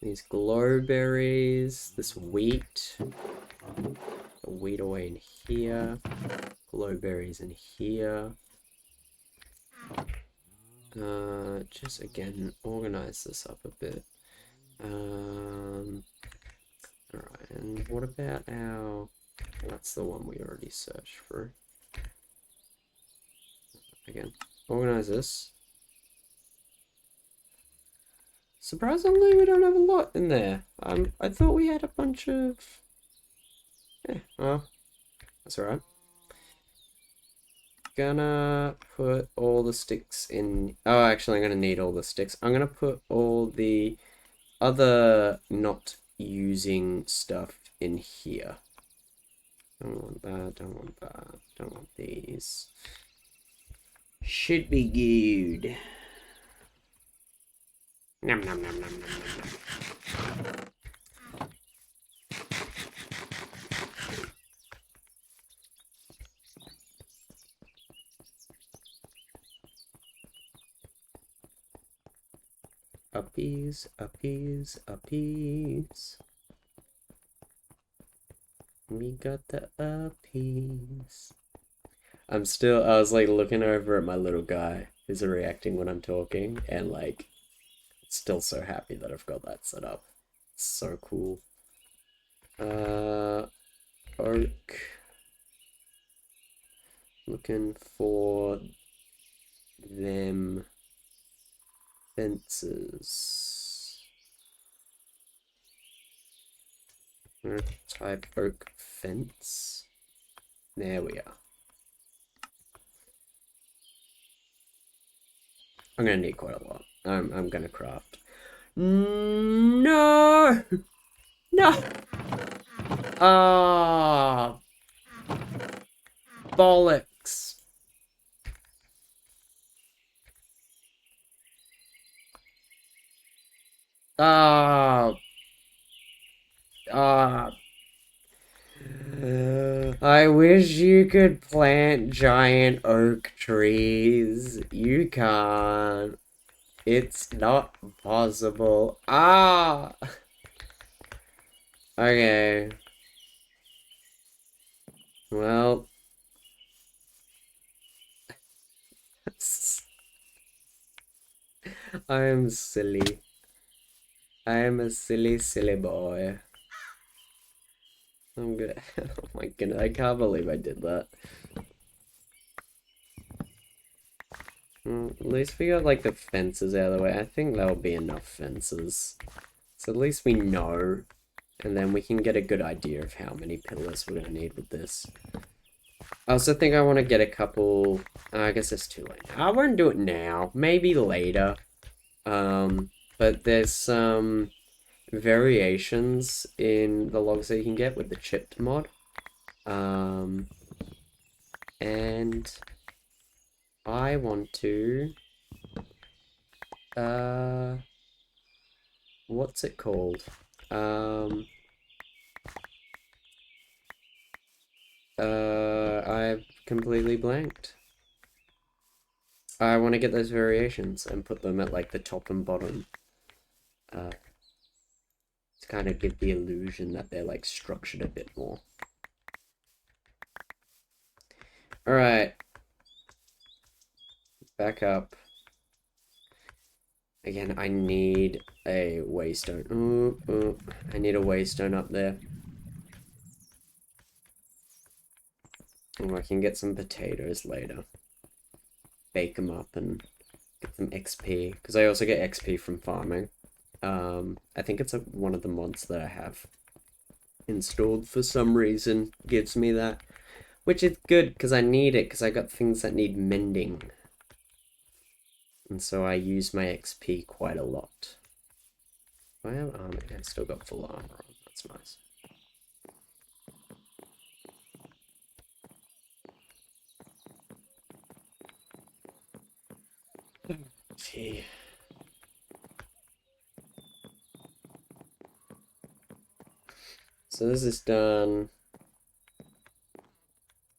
these glowberries, this wheat, the wheat away in here, glowberries in here. Just again, organize this up a bit. Alright, and what about our... That's the one we already searched for. Again, organize this. Surprisingly, we don't have a lot in there. I thought we had a bunch of... Yeah, well, that's alright. Gonna put all the sticks in... Oh, actually, I'm gonna need all the sticks. I'm gonna put all the other not using stuff in here. Don't want that, don't want that, don't want these. Should be good. Nom nom nom nom nom nom nom. Appease, appease, appease. We got the appease. I was like looking over at my little guy who's reacting when I'm talking, and like, still so happy that I've got that set up. It's so cool. Oak. Looking for them fences. I'm gonna type oak fence. There we are. I'm gonna need quite a lot. I'm gonna craft. No! No! Ah, bollocks. Ah, ah. I wish you could plant giant oak trees. You can't. It's not possible. Ah! Okay. Well. I am silly. I am a silly, silly boy. I'm good. Oh my goodness, I can't believe I did that. Well, at least we got like the fences out of the way. I think that'll be enough fences. So at least we know. And then we can get a good idea of how many pillars we're gonna need with this. I also think I want to get a couple. I guess it's too late. I won't do it now. Maybe later. But there's some variations in the logs that you can get with the chipped mod. And I want to what's it called? I've completely blanked. I want to get those variations and put them at like the top and bottom. To kind of give the illusion that they're like structured a bit more. Alright. Back up. Again, I need a waystone. Ooh, I need a waystone up there. Oh, I can get some potatoes later. Bake them up and get some XP. Because I also get XP from farming. I think it's one of the mods that I have installed for some reason. Gives me that. Which is good, because I need it, because I got things that need mending. And so I use my XP quite a lot. Do I have armor? I still got full armor on. That's nice. Gee. So this is done.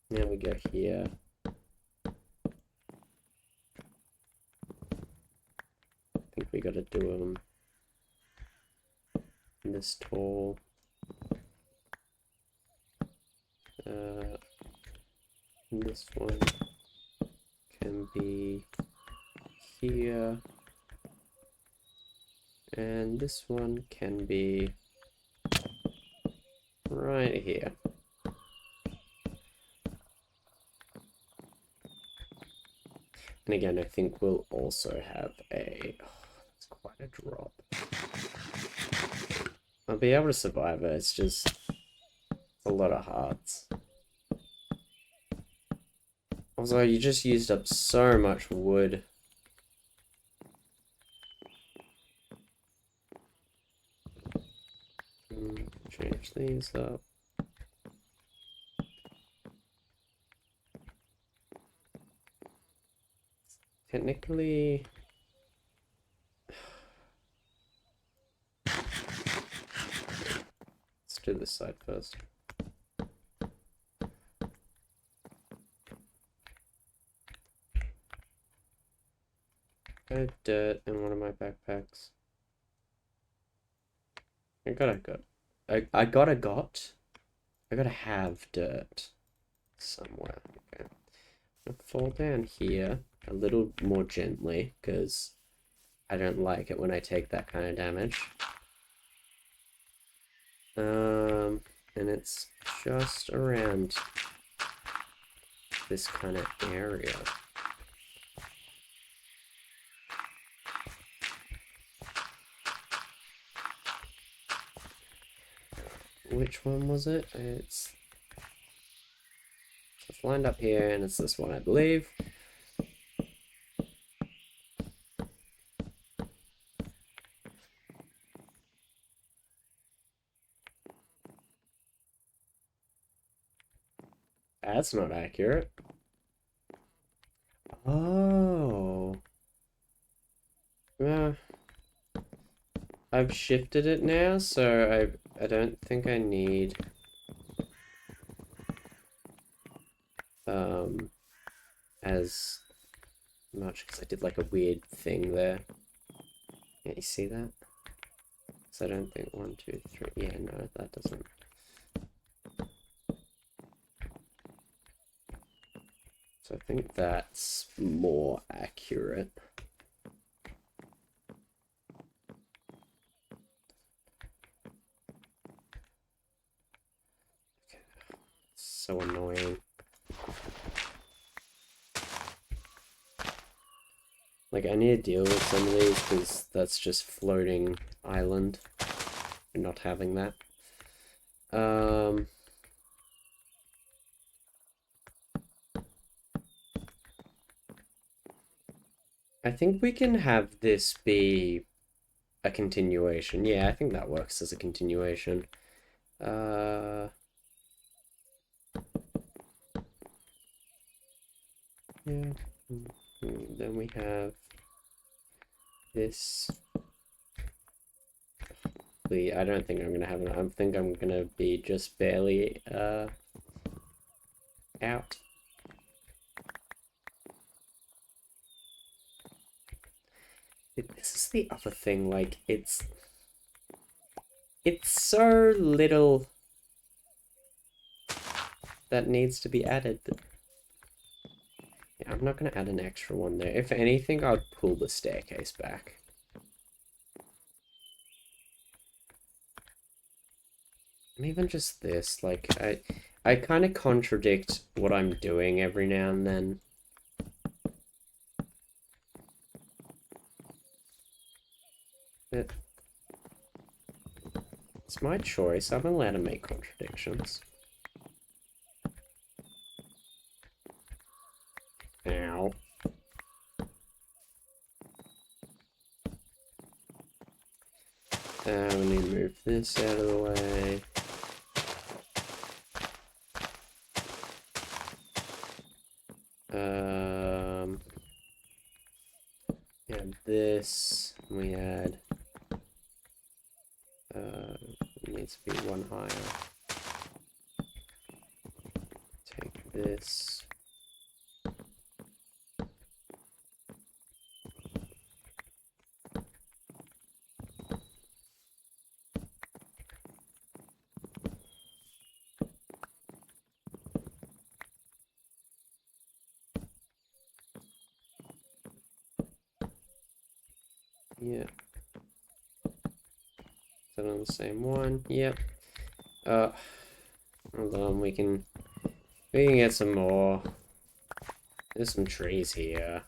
Now we go here. I think we gotta do them this tall. This one can be here. And this one can be right here. And again, I think we'll also have a... Oh, that's quite a drop. I'll be able to survive it, it's just a lot of hearts. Also, you just used up so much wood. Change these up. Technically... Let's do this side first. I have dirt in one of my backpacks. I gotta got. I gotta have dirt somewhere. Okay. I'll fall down here a little more gently because I don't like it when I take that kind of damage. And it's just around this kind of area. Which one was it? It's lined up here, and it's this one, I believe. That's not accurate. Oh. Yeah. I've shifted it now, so I don't think I need as much because I did like a weird thing there. Yeah, you see that? So I don't think 1, 2, 3. Yeah, no, that doesn't. So I think that's more accurate. Okay. So annoying. Like, I need to deal with some of these because that's just floating island. And not having that. I think we can have this be a continuation. Yeah, I think that works as a continuation. Yeah. Then we have this. I don't think I'm gonna have it. I think I'm gonna be just barely out. This is the other thing. Like it's so little that needs to be added. Yeah, I'm not gonna add an extra one there. If anything, I'd pull the staircase back. And even just this, like I kind of contradict what I'm doing every now and then. It, it's my choice. I'm allowed to make contradictions. Ow. We need to move this out of the way. Yeah, this we add. It needs to be one higher. Take this. Yeah. Is that on the same one? Yep. Hold on, we can get some more. There's some trees here.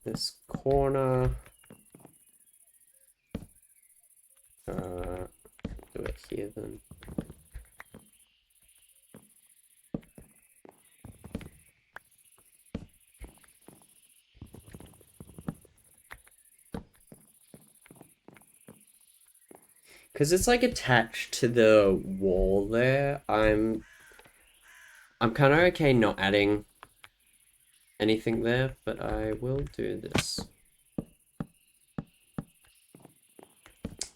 This corner. Do it here then. Because it's like attached to the wall there. I'm kind of okay not adding anything there, but I will do this.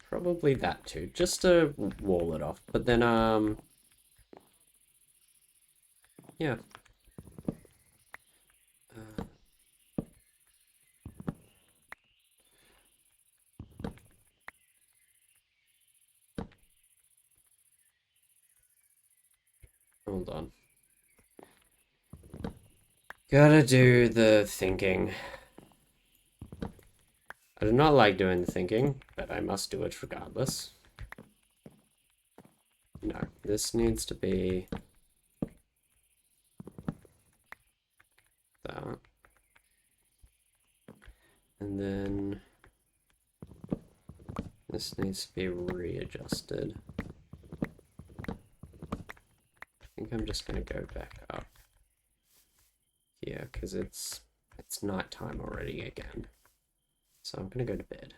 Probably that too, just to wall it off. But then, yeah. Hold on. Gotta do the thinking. I do not like doing the thinking, but I must do it regardless. No, this needs to be that. And then this needs to be readjusted. I think I'm just gonna go back up here because it's nighttime already again. So I'm gonna go to bed.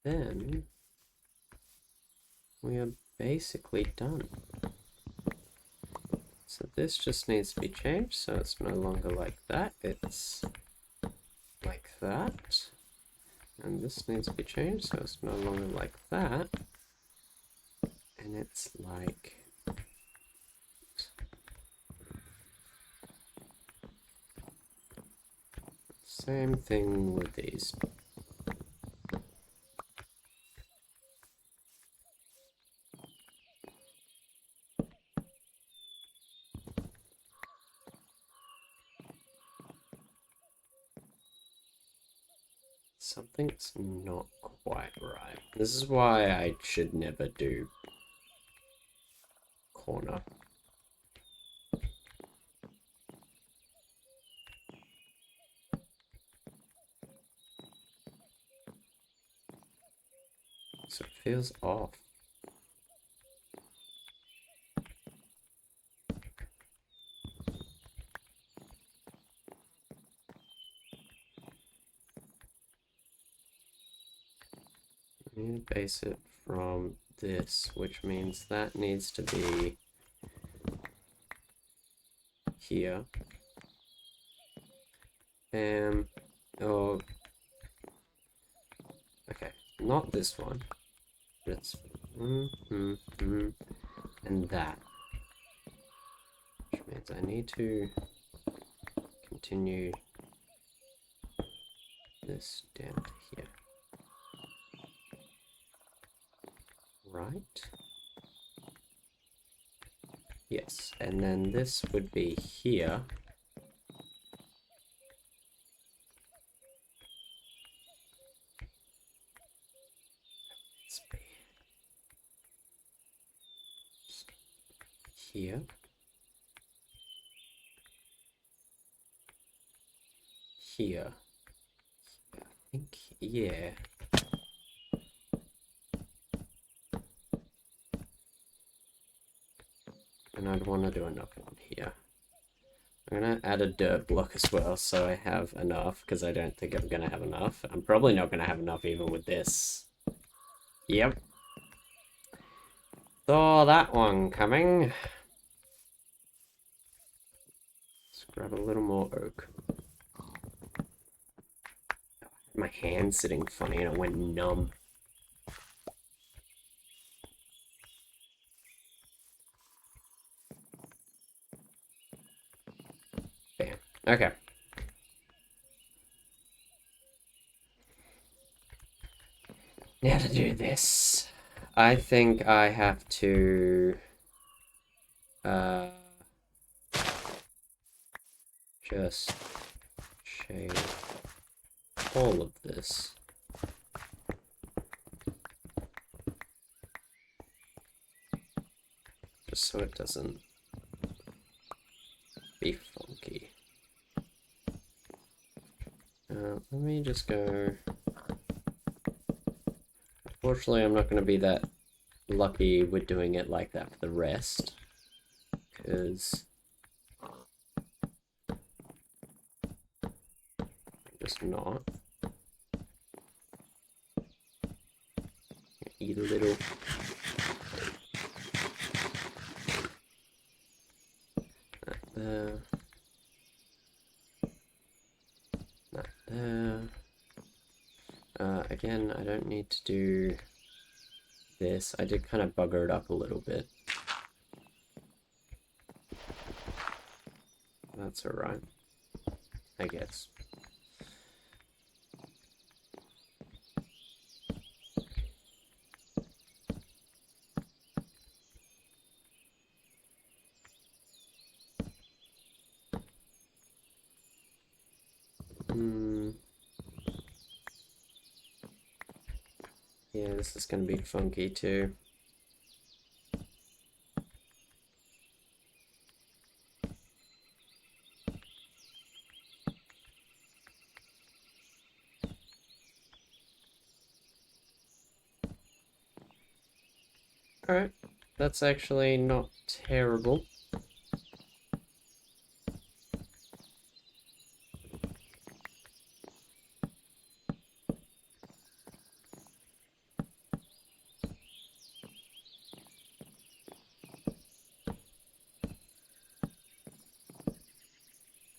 Then we are basically done. So this just needs to be changed, so it's no longer like that, it's like that. And this needs to be changed, so it's no longer like that. And it's like... Same thing with these. Something's not quite right. This is why I should never do corner. So it feels off. I need to base it from this, which means that needs to be here. Oh, okay, not this one. It's and that, which means I need to continue this down to here. Right? Yes, and then this would be here. Let's be here. Here. I think, yeah. And I'd want to do another one here. I'm going to add a dirt block as well, so I have enough, because I don't think I'm going to have enough. I'm probably not going to have enough even with this. Yep. Saw that one coming. Let's grab a little more oak. My hand's sitting funny and it went numb. Bam. Okay. Now to do this, I think I have to just shade all of this. Just so it doesn't be funky. Let me just go. Unfortunately, I'm not going to be that lucky with doing it like that for the rest, because I'm just not. Eat a little. there. That there. Again, I don't need to do this. I did kind of bugger it up a little bit. That's alright, I guess. Yeah, this is gonna be funky too. Alright, that's actually not terrible.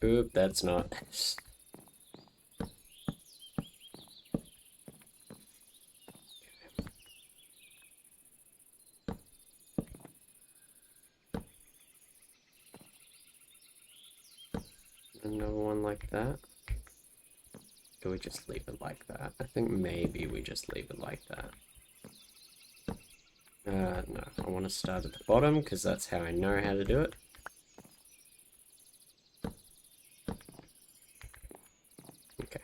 Oop, that's not. Another one like that. Do we just leave it like that? I think maybe we just leave it like that. No, I want to start at the bottom because that's how I know how to do it. Okay.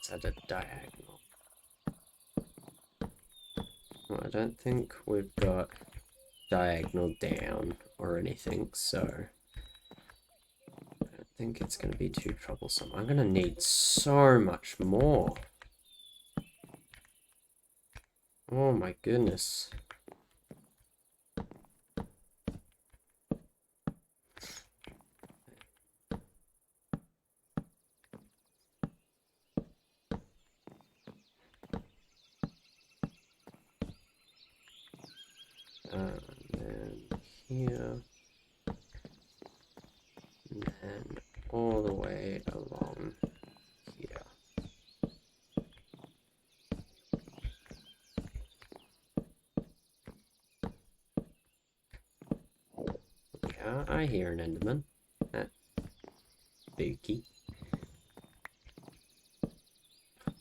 It's at a diagonal. Well, I don't think we've got diagonal down or anything, so I don't think it's going to be too troublesome. I'm going to need so much more. Oh my goodness. And then here. And then all the way along here. Yeah, I hear an Enderman. Spooky. Oh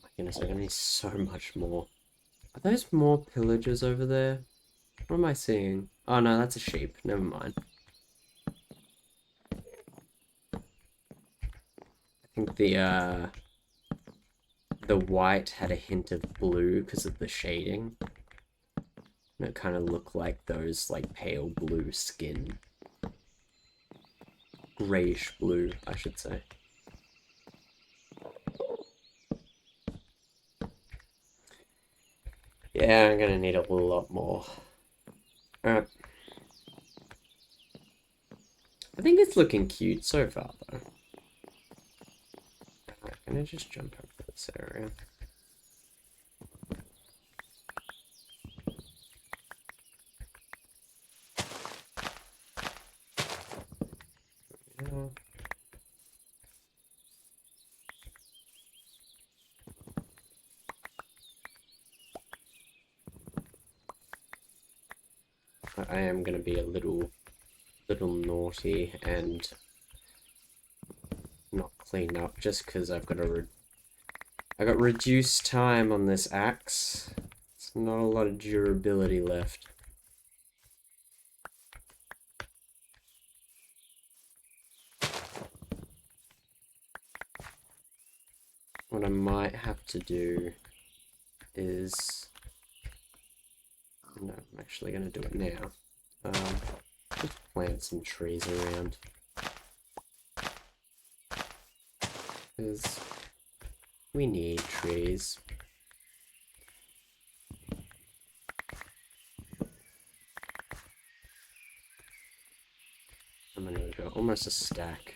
my goodness, I'm gonna need so much more. Are those more pillagers over there? What am I seeing? Oh no, that's a sheep. Never mind. I think the white had a hint of blue because of the shading. And it kind of looked like those like pale blue skin. Grayish blue, I should say. Yeah, I'm gonna need a lot more. Alright. I think it's looking cute so far, though. Alright, I'm gonna just jump over this area. Yeah. I am gonna be a little naughty and not clean up just because I've got I got reduced time on this axe. It's not a lot of durability left. What I might have to do is... No, I'm actually going to do it now. Just plant some trees around. Because we need trees. I'm gonna go almost a stack.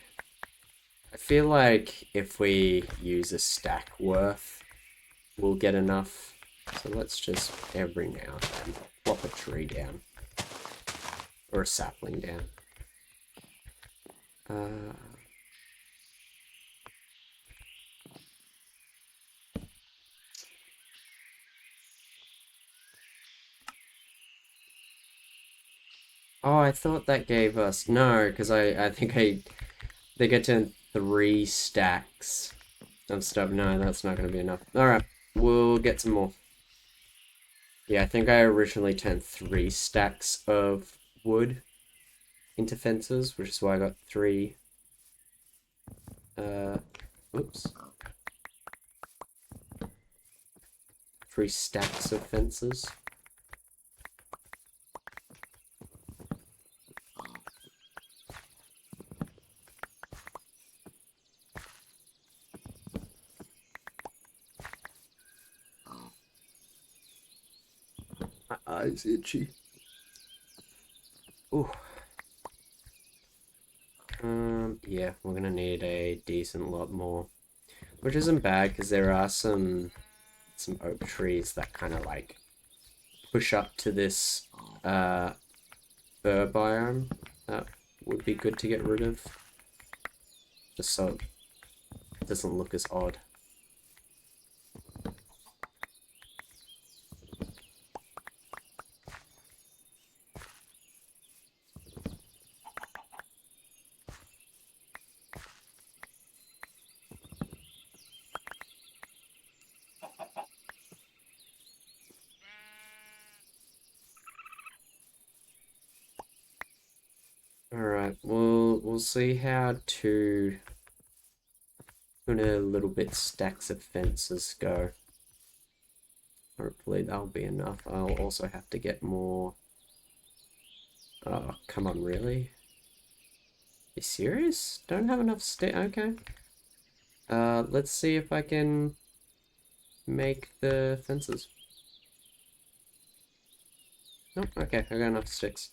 I feel like if we use a stack worth, we'll get enough. So let's just every now and then plop a tree down. Or a sapling down. Oh, I thought that gave us... No, because I think they get to 3 stacks of stuff. No, that's not going to be enough. Alright, we'll get some more. Yeah, I think I originally turned 3 stacks of wood into fences, which is why I got 3. Oops. 3 stacks of fences. My eyes itchy. Ooh. Yeah, we're gonna need a decent lot more. Which isn't bad, because there are some oak trees that kind of like push up to this fir biome that would be good to get rid of. Just so it doesn't look as odd. Alright, we'll see how 2 and a little bit stacks of fences go. Hopefully that'll be enough. I'll also have to get more. Oh, come on, really? You serious? Don't have enough okay. Let's see if I can make the fences. Nope, okay, I got enough sticks.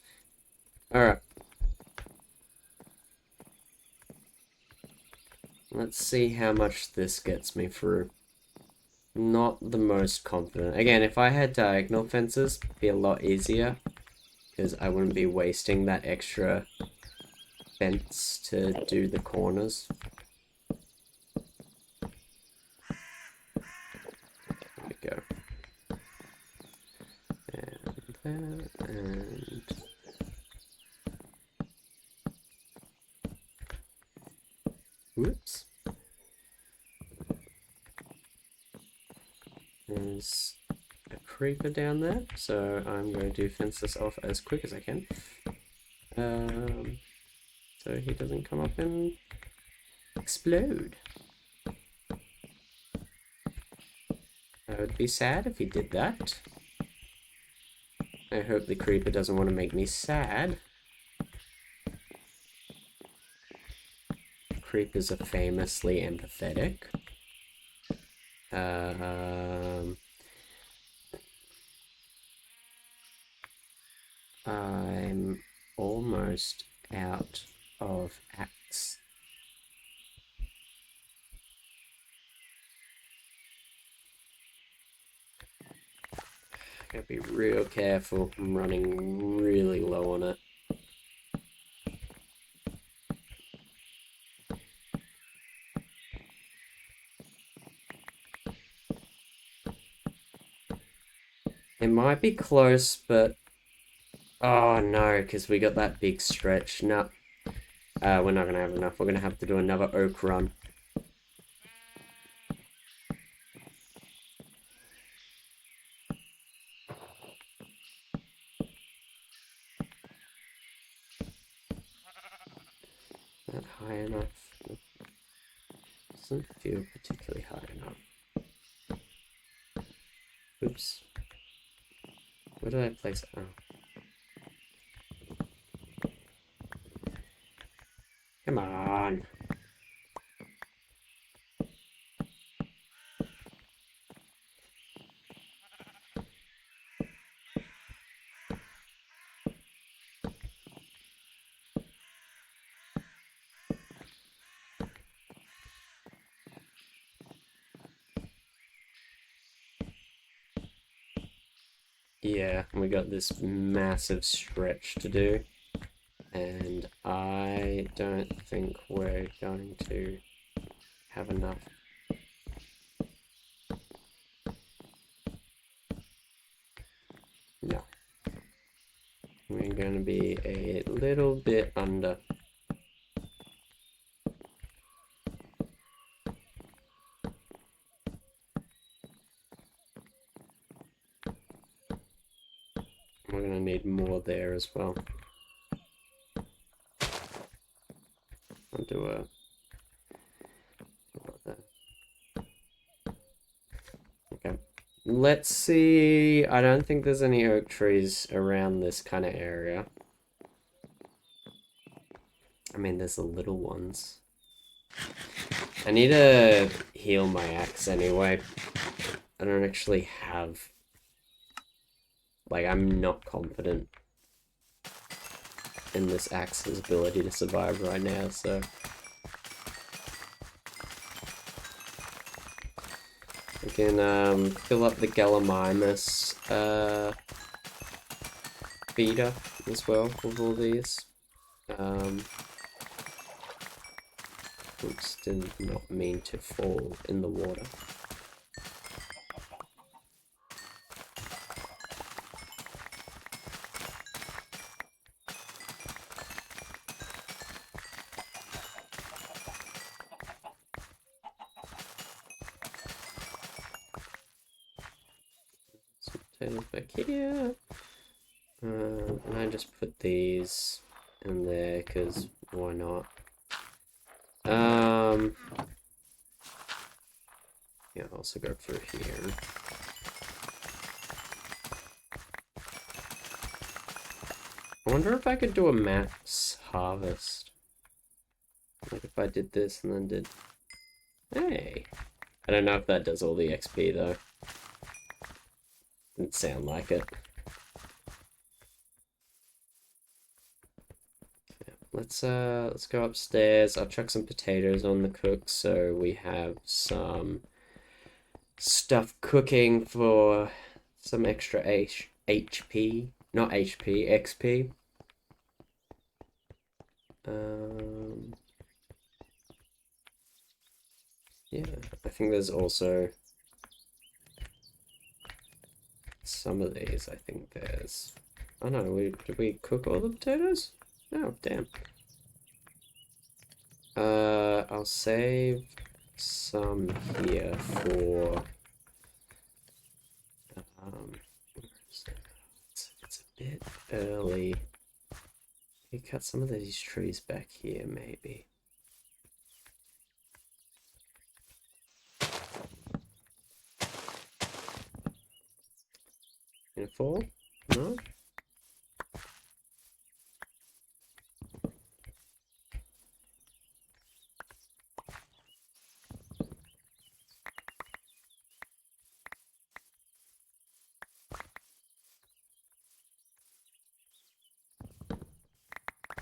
Alright. Let's see how much this gets me through. Not the most confident. Again, if I had diagonal fences, it'd be a lot easier. Because I wouldn't be wasting that extra fence to do the corners. There we go. And that, and... Whoops. There's a creeper down there, so I'm going to fence this off as quick as I can. So he doesn't come up and explode. I would be sad if he did that. I hope the creeper doesn't want to make me sad. Creepers are famously empathetic. I'm almost out of axe. Gotta be real careful. I'm running really low on it. It might be close, but... Oh no, because we got that big stretch. No. We're not going to have enough. We're going to have to do another oak run. Not high enough. Doesn't feel particularly high enough. Oops. Where did I place it? Oh. Come on. Yeah, we got this massive stretch to do, and I don't think we're going to have enough. No. We're going to be a little bit under. We're going to need more there as well. I'll do a... Okay. Let's see. I don't think there's any oak trees around this kind of area. I mean, there's the little ones. I need to heal my axe anyway. I don't actually have... Like, I'm not confident in this axe's ability to survive right now, so... We can fill up the Gallimimus feeder as well with all these. Oops, did not mean to fall in the water. Some potatoes back here. And I just put these in there because why not? Yeah, I'll also go through here. I wonder if I could do a max harvest. Like if I did this and then did... Hey! I don't know if that does all the XP though. Didn't sound like it. Yeah, let's go upstairs. I'll chuck some potatoes on the cook so we have some stuff cooking for some extra HP. Not HP, XP. Yeah, I think there's also some of these. I think there's... Oh no, did we cook all the potatoes? Oh, damn. I'll save some here for... it's a bit early. You cut some of these trees back here, maybe. Gonna fall? No?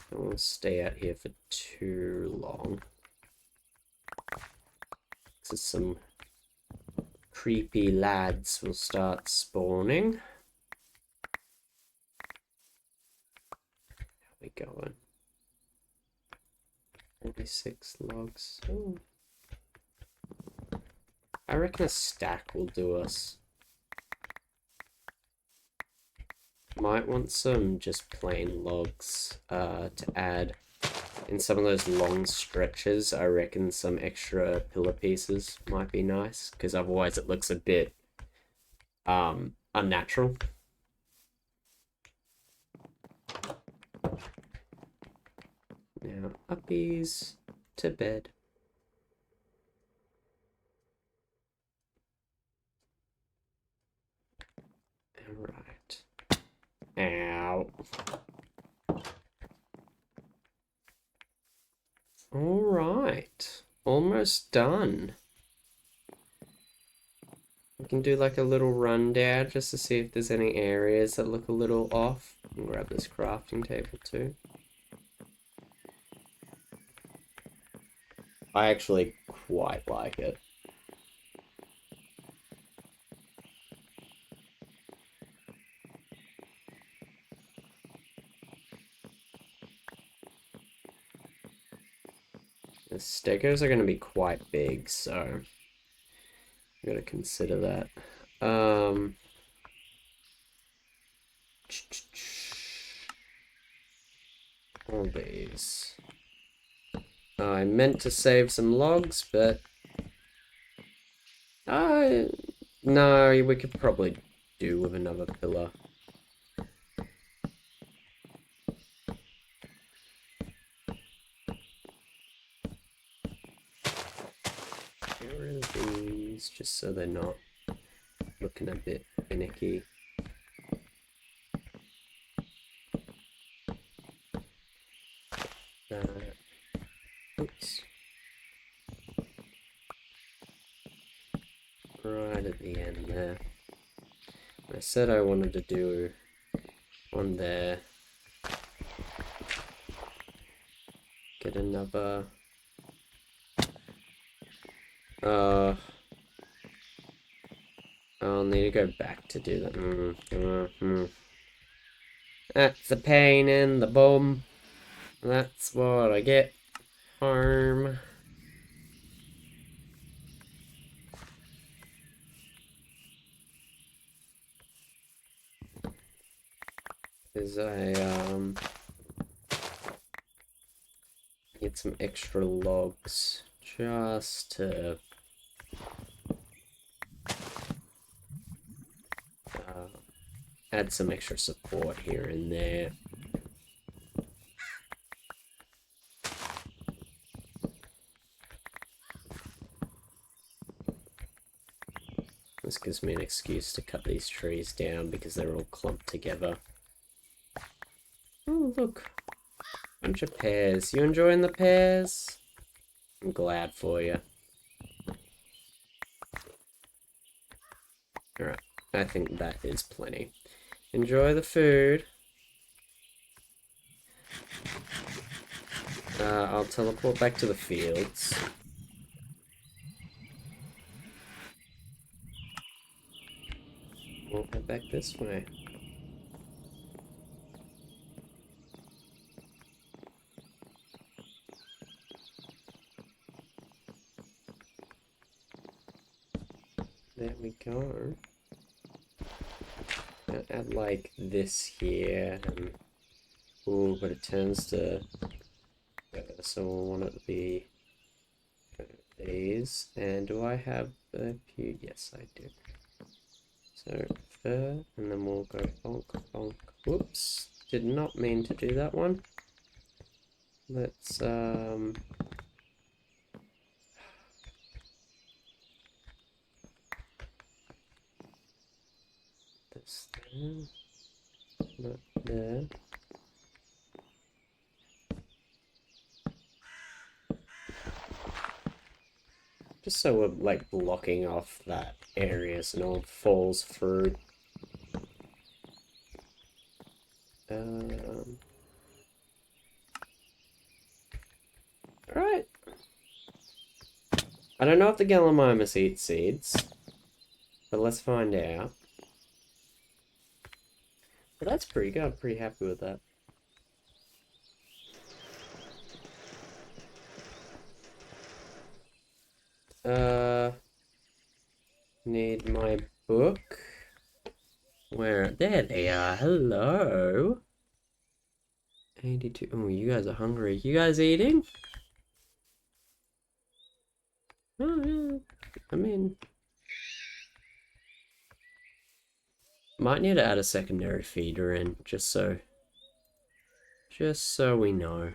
Don't want to stay out here for too long. Because some creepy lads will start spawning. How we going? 46 logs. Oh. I reckon a stack will do us. Might want some just plain logs to add in some of those long stretches. I reckon some extra pillar pieces might be nice, because otherwise it looks a bit unnatural. Now, uppies to bed. Alright. Ow. All right. Almost done. We can do like a little rundown just to see if there's any areas that look a little off. And grab this crafting table too. I actually quite like it. The stegos are going to be quite big, so you got to consider that. All these. I meant to save some logs, but no, we could probably do with another pillar. Get rid of these just so they're not looking a bit finicky. Oops. Right at the end there. I said I wanted to do one there. Get another. I'll need to go back to do that. That's a pain in the bum. That's what I get. Harm. Is I need some extra logs just to add some extra support here and there. This gives me an excuse to cut these trees down because they're all clumped together. Oh, look. Bunch of pears. You enjoying the pears? I'm glad for you. Alright, I think that is plenty. Enjoy the food. I'll teleport back to the fields. We'll head back this way. There we go. I'll add like this here, and ooh, but it turns to. So we'll want it to be these. And do I have a few? Yes, I do. So fur, and then we'll go bonk, bonk. Whoops, did not mean to do that one. Let's this there, not there. Just so we're like blocking off that area so no one falls through. Alright. I don't know if the Gallimimus eat seeds, but let's find out. But that's pretty good. I'm pretty happy with that. Need my book. Where? There they are. Hello. 82. Oh, you guys are hungry. You guys eating? Oh, yeah. I mean, might need to add a secondary feeder in, just so we know.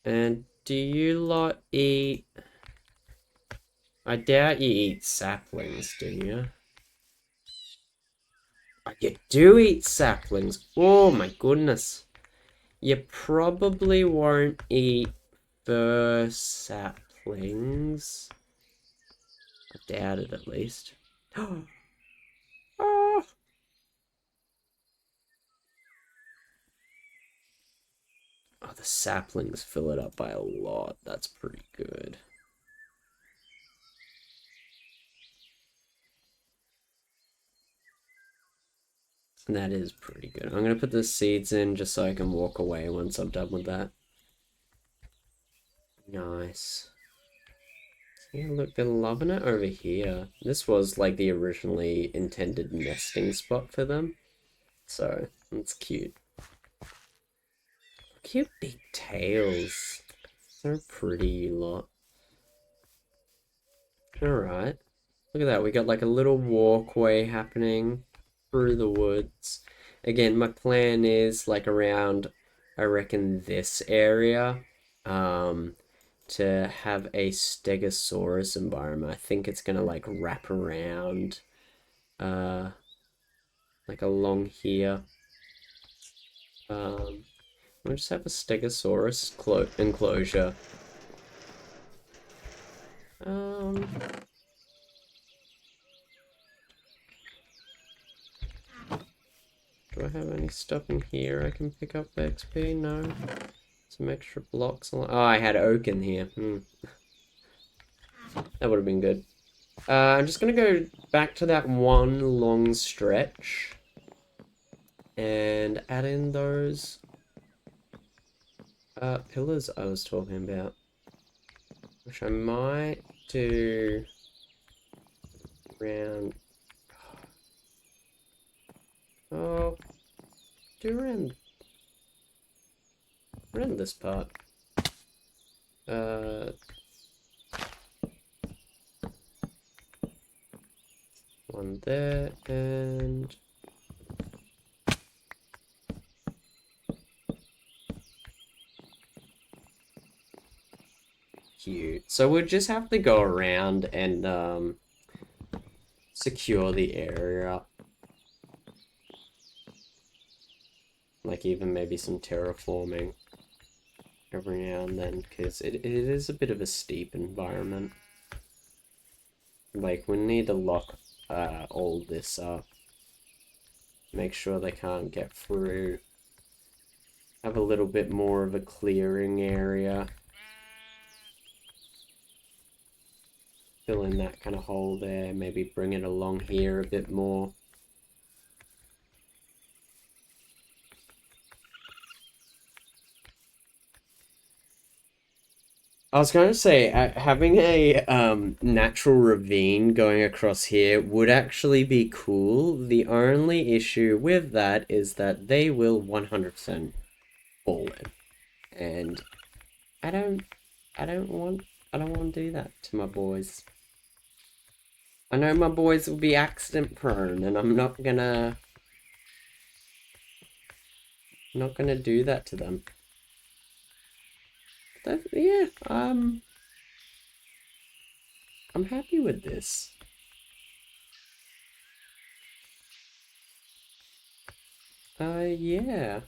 And do you lot eat? I doubt you eat saplings, do you? Oh, you do eat saplings. Oh my goodness. You probably won't eat fir saplings. I doubt it, at least. Oh, oh, the saplings fill it up by a lot. That's pretty good. And that is pretty good. I'm going to put the seeds in just so I can walk away once I'm done with that. Nice. Yeah, look, they're loving it over here. This was like the originally intended nesting spot for them. So, that's cute. Cute big tails. So pretty, you lot. Alright. Look at that, we got like a little walkway happening through the woods. Again, my plan is like around, I reckon, this area, to have a Stegosaurus environment. I think it's gonna like wrap around, like along here. We'll just have a Stegosaurus enclosure. Do I have any stuff in here I can pick up XP? No. Some extra blocks. Oh, I had oak in here. That would have been good. I'm just gonna go back to that one long stretch and add in those pillars I was talking about, which I might do around. Oh, do around this part. One there and cute. So we'll just have to go around and secure the area. Like even maybe some terraforming every now and then, because it is a bit of a steep environment. Like we need to lock all this up. Make sure they can't get through. Have a little bit more of a clearing area. Fill in that kind of hole there, maybe bring it along here a bit more. I was going to say, having a natural ravine going across here would actually be cool. The only issue with that is that they will 100% fall in. And I don't want to do that to my boys. I know my boys will be accident prone, and I'm not gonna do that to them. Yeah, I'm happy with this. Yeah.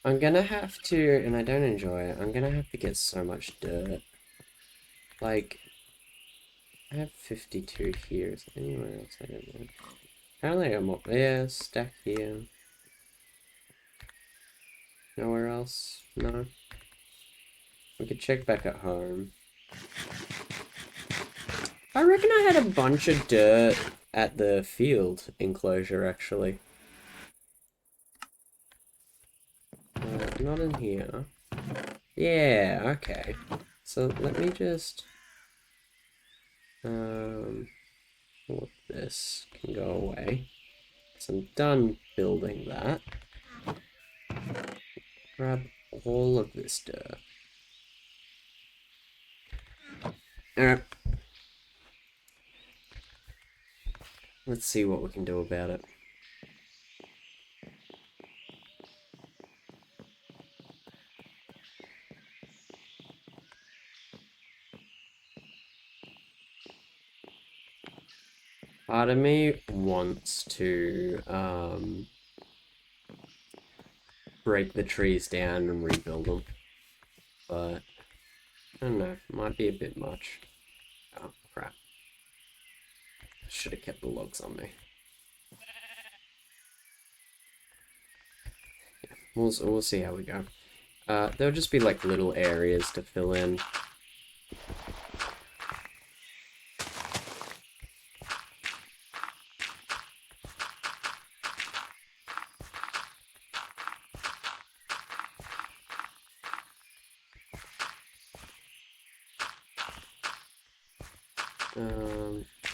I'm gonna have to, and I don't enjoy it, I'm gonna have to get so much dirt. Like, I have 52 here. Is there anywhere else? I don't know. Apparently I got more. Yeah, stack here. Nowhere else? No. We could check back at home. I reckon I had a bunch of dirt at the field enclosure, actually. Not in here. Yeah, okay. So let me just... all of this can go away. So I'm done building that. Grab all of this dirt. Alright. Let's see what we can do about it. Part of me wants to break the trees down and rebuild them, but I don't know, might be a bit much. Oh, crap. Should have kept the logs on me. Yeah, we'll see how we go. There'll just be like little areas to fill in.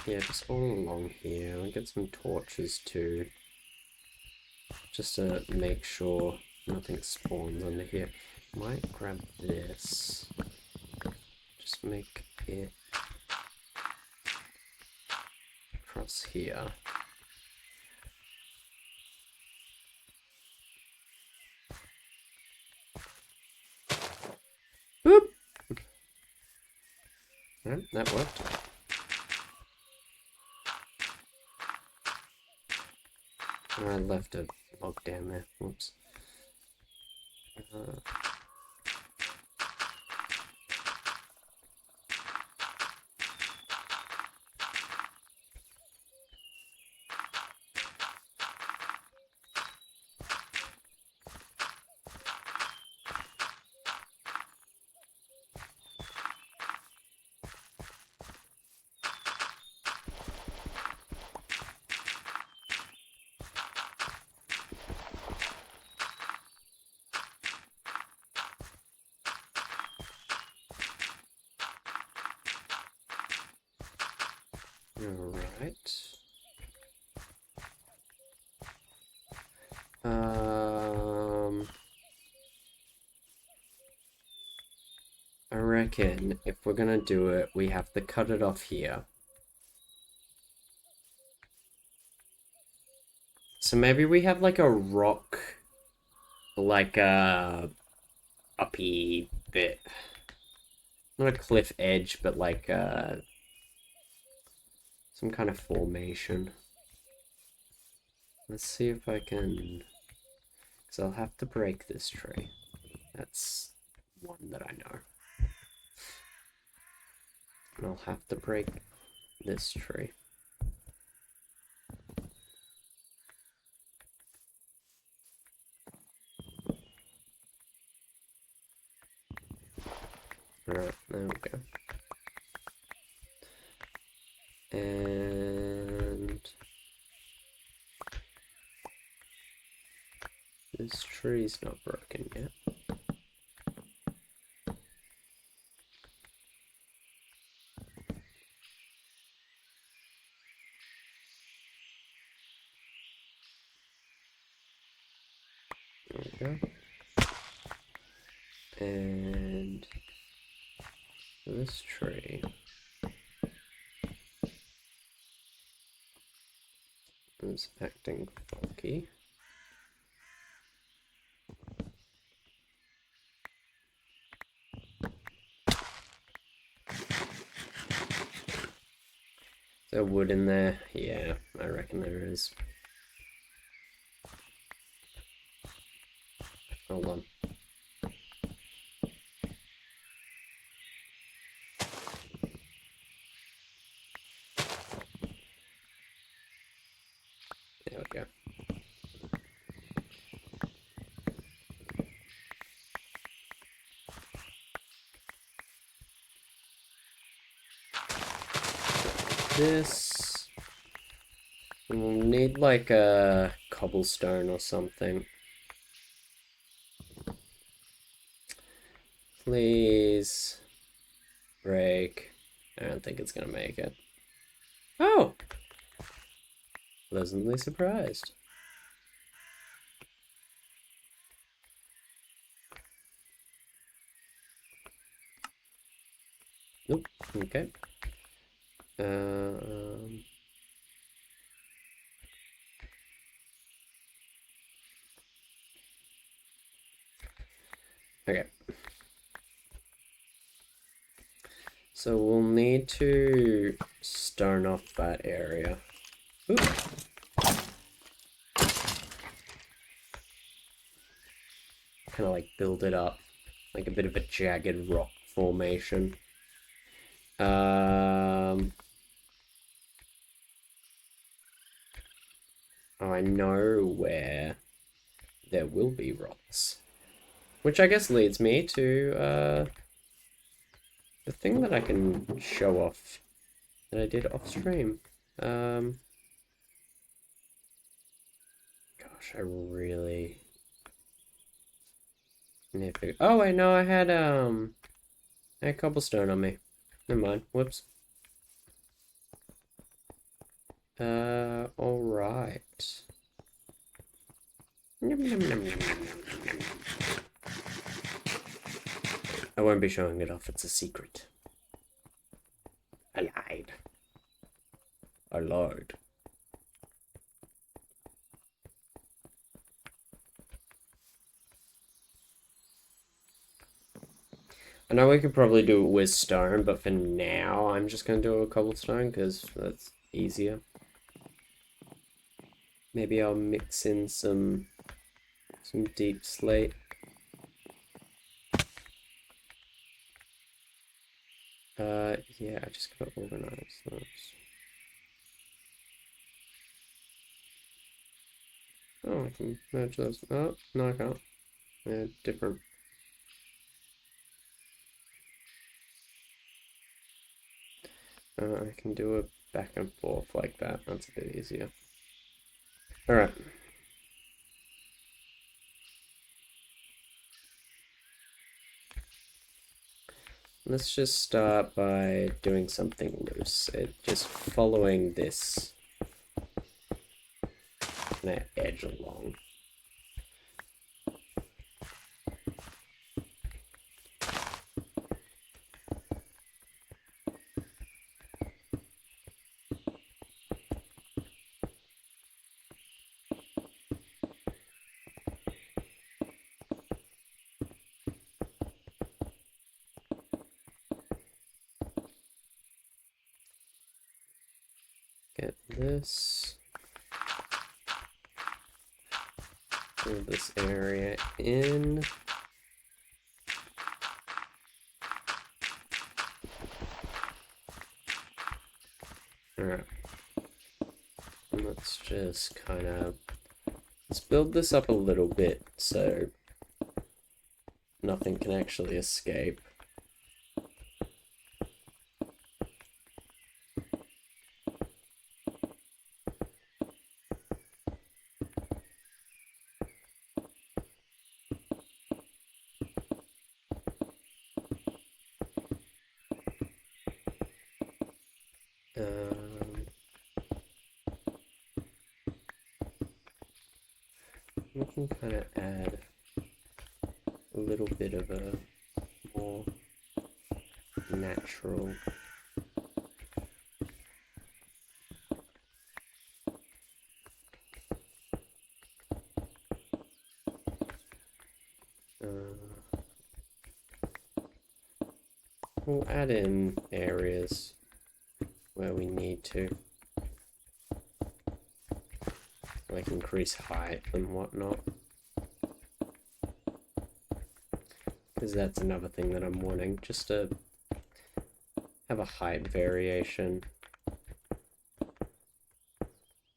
Yeah, just all along here. I'll get some torches too, just to make sure nothing spawns under here. Might grab this. Just make it across here. Boop! Alright, that worked. I left a log down there. Whoops. Alright. I reckon if we're gonna do it, we have to cut it off here. So maybe we have like a rock, like a uppy bit. Not a cliff edge, but like some kind of formation. Let's see if I can... Because I'll have to break this tree. That's one that I know. And I'll have to break this tree. Alright, there we go. And... this tree's not broken yet. There we go. And this tree is acting funky. Is there wood in there? Yeah, I reckon there is. Hold on. There we go. This... we'll need like a cobblestone or something. Please break. I don't think it's gonna make it. Oh! Pleasantly surprised. Nope. Okay. Okay. So we'll need to stone off that area. Oop. Kind of like build it up, like a bit of a jagged rock formation. Oh, I know where there will be rocks. Which I guess leads me to the thing that I can show off that I did off stream. Gosh, I really need to figure. Oh wait, no, I had cobblestone on me. Never mind. Whoops. All right. I won't be showing it off. It's a secret. I lied. I lied. I know we could probably do it with stone, but for now, I'm just going to do a cobblestone because that's easier. Maybe I'll mix in some deep slate. Yeah, I just gotta organize those. Oh, I can merge those. Oh, no, I can't. They're different. I can do a back and forth like that. That's a bit easier. Alright. Let's just start by doing something loose. Just following this kind of edge along. Get this. Fill this area in. Alright. Let's just kind of... Let's build this up a little bit so nothing can actually escape. We can kind of add a little bit of a more natural we'll add in areas where we need to, like increase height and whatnot, because that's another thing that I'm wanting, just to have a height variation.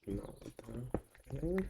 Not with that.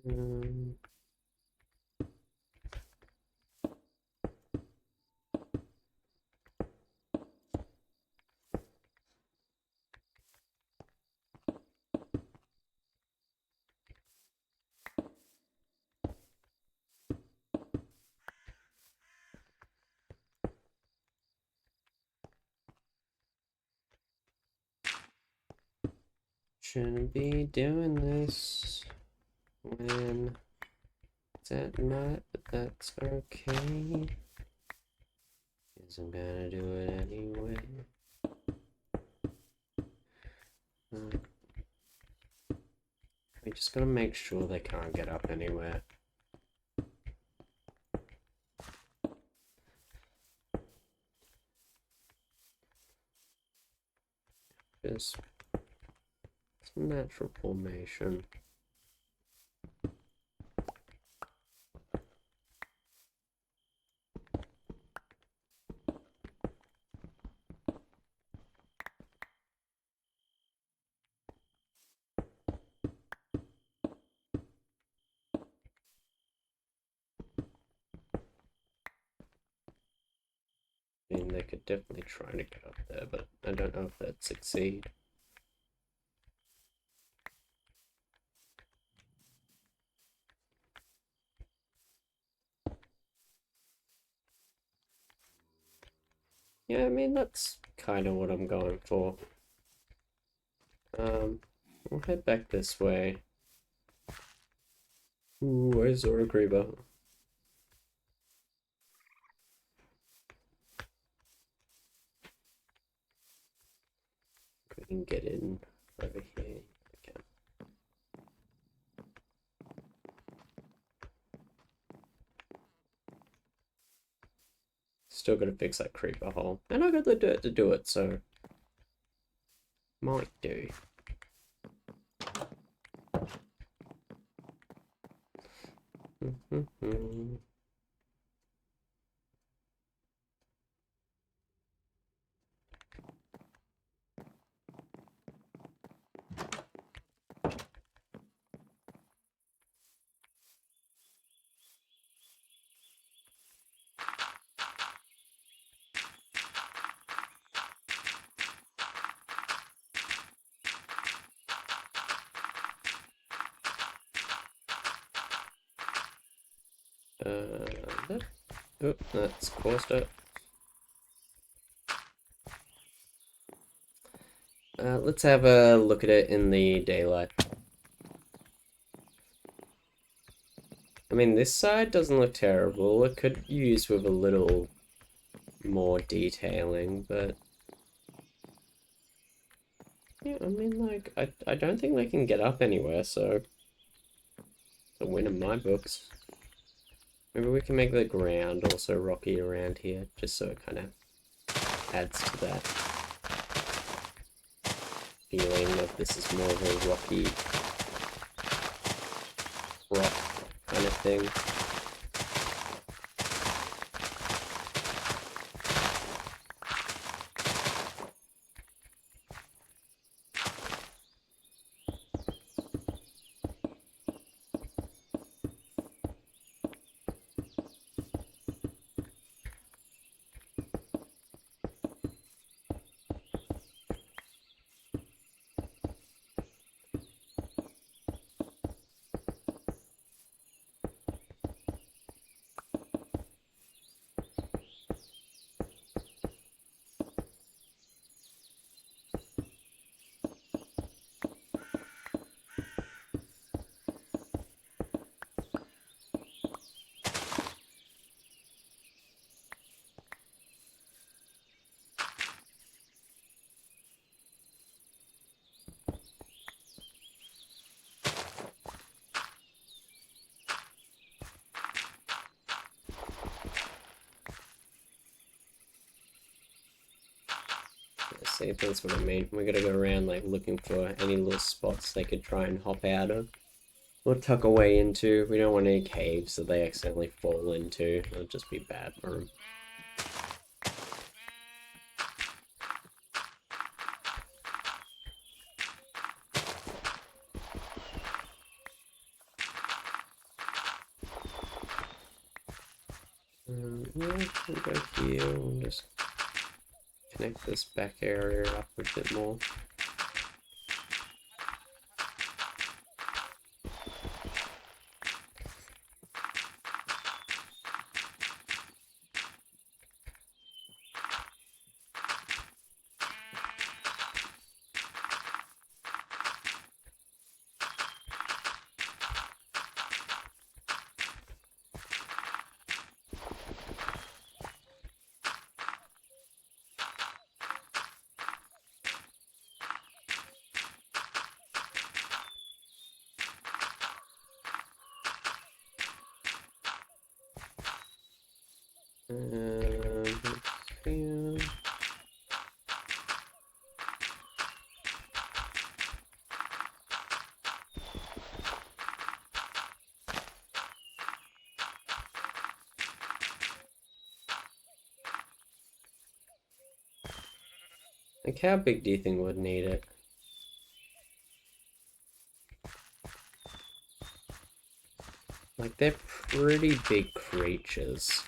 Um, shouldn't be doing this when it's at night, but that's okay. Cause I'm gonna do it anyway. We just gotta make sure they can't get up anywhere. Just it's a natural formation. I mean, they could definitely try to get up there, but I don't know if they'd succeed. Yeah, I mean, that's kind of what I'm going for. We'll head back this way. Ooh, I saw a creeper. We can get in over here. Okay. Still gotta fix that creeper hole. And I got the dirt to do it, so might do. Oh, that's caused it. Let's have a look at it in the daylight. I mean, this side doesn't look terrible. It could use with a little more detailing, but yeah, I mean, like, I don't think they can get up anywhere, so it's a win in my books. Maybe we can make the ground also rocky around here, just so it kind of adds to that feeling of this is more of a rocky rock kind of thing. See, that's what I mean. We gotta go around like looking for any little spots they could try and hop out of or tuck away into. We don't want any caves that they accidentally fall into. It'll just be bad for them. Yeah, we'll go here. We'll just connect this back area up a bit more. Yeah. Like, how big do you think would need it? Like, they're pretty big creatures.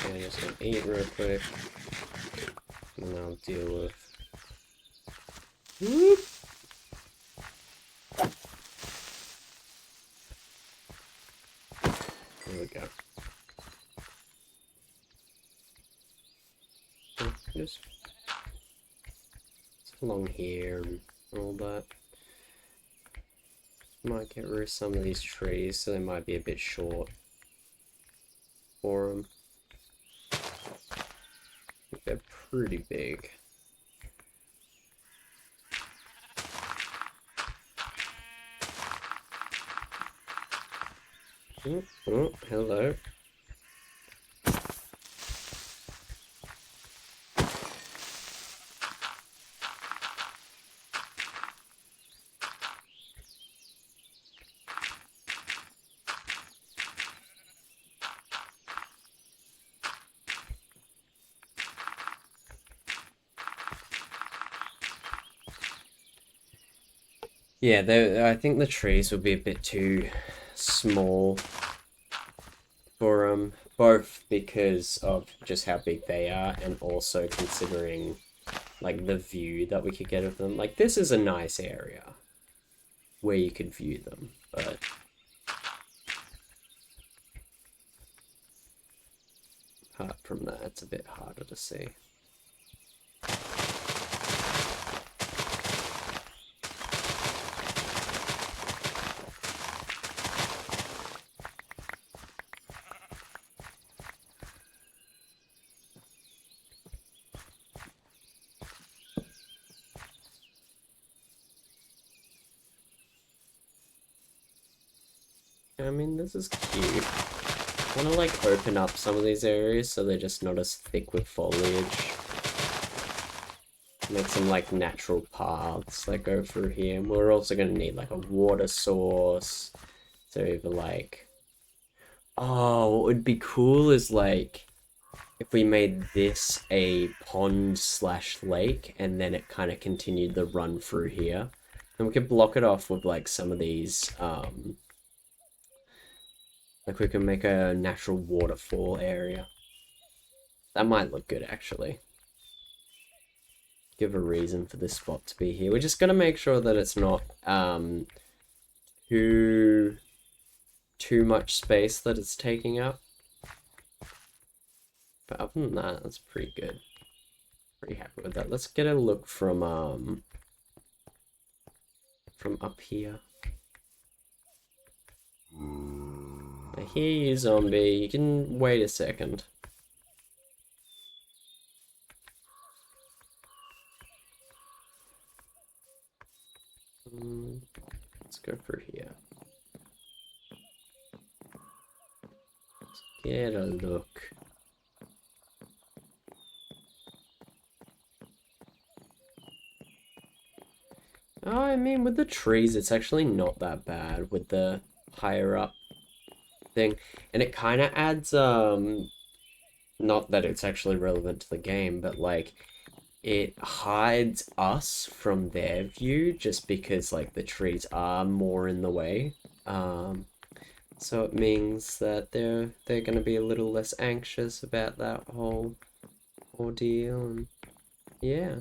Okay, just gonna eat real quick. And then I'll deal with... Whoop! There we go. Just along here and all that. Might get rid of some of these trees, so they might be a bit short for them. They're pretty big. Oh, oh, hello. Yeah, I think the trees would be a bit too small for both because of just how big they are and also considering like the view that we could get of them. Like, this is a nice area where you could view them, but apart from that, it's a bit harder to see. I mean, this is cute. I want to like open up some of these areas so they're just not as thick with foliage. Make some like natural paths that go through here. And we're also going to need like a water source. So either like... Oh, what would be cool is like if we made this a pond slash lake and then it kind of continued the run through here. And we could block it off with like some of these, like we can make a natural waterfall area. That might look good actually. Give a reason for this spot to be here. We're just gonna make sure that it's not too much space that it's taking up. But other than that, that's pretty good. Pretty happy with that. Let's get a look from up here. I hear you, zombie. You can wait a second. Let's go through here. Let's get a look. Oh, I mean, with the trees, it's actually not that bad with the higher up thing. And it kind of adds, not that it's actually relevant to the game, but like, it hides us from their view just because, like, the trees are more in the way. Um, so it means that they're gonna be a little less anxious about that whole ordeal, and yeah.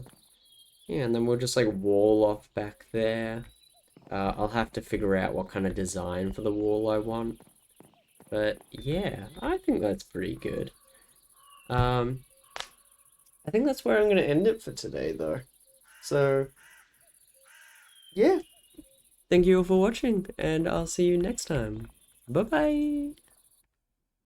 Yeah, and then we'll just like wall off back there. I'll have to figure out what kind of design for the wall I want. But yeah, I think that's pretty good. Um, I think that's where I'm going to end it for today, though. So yeah, thank you all for watching, and I'll see you next time. Bye bye.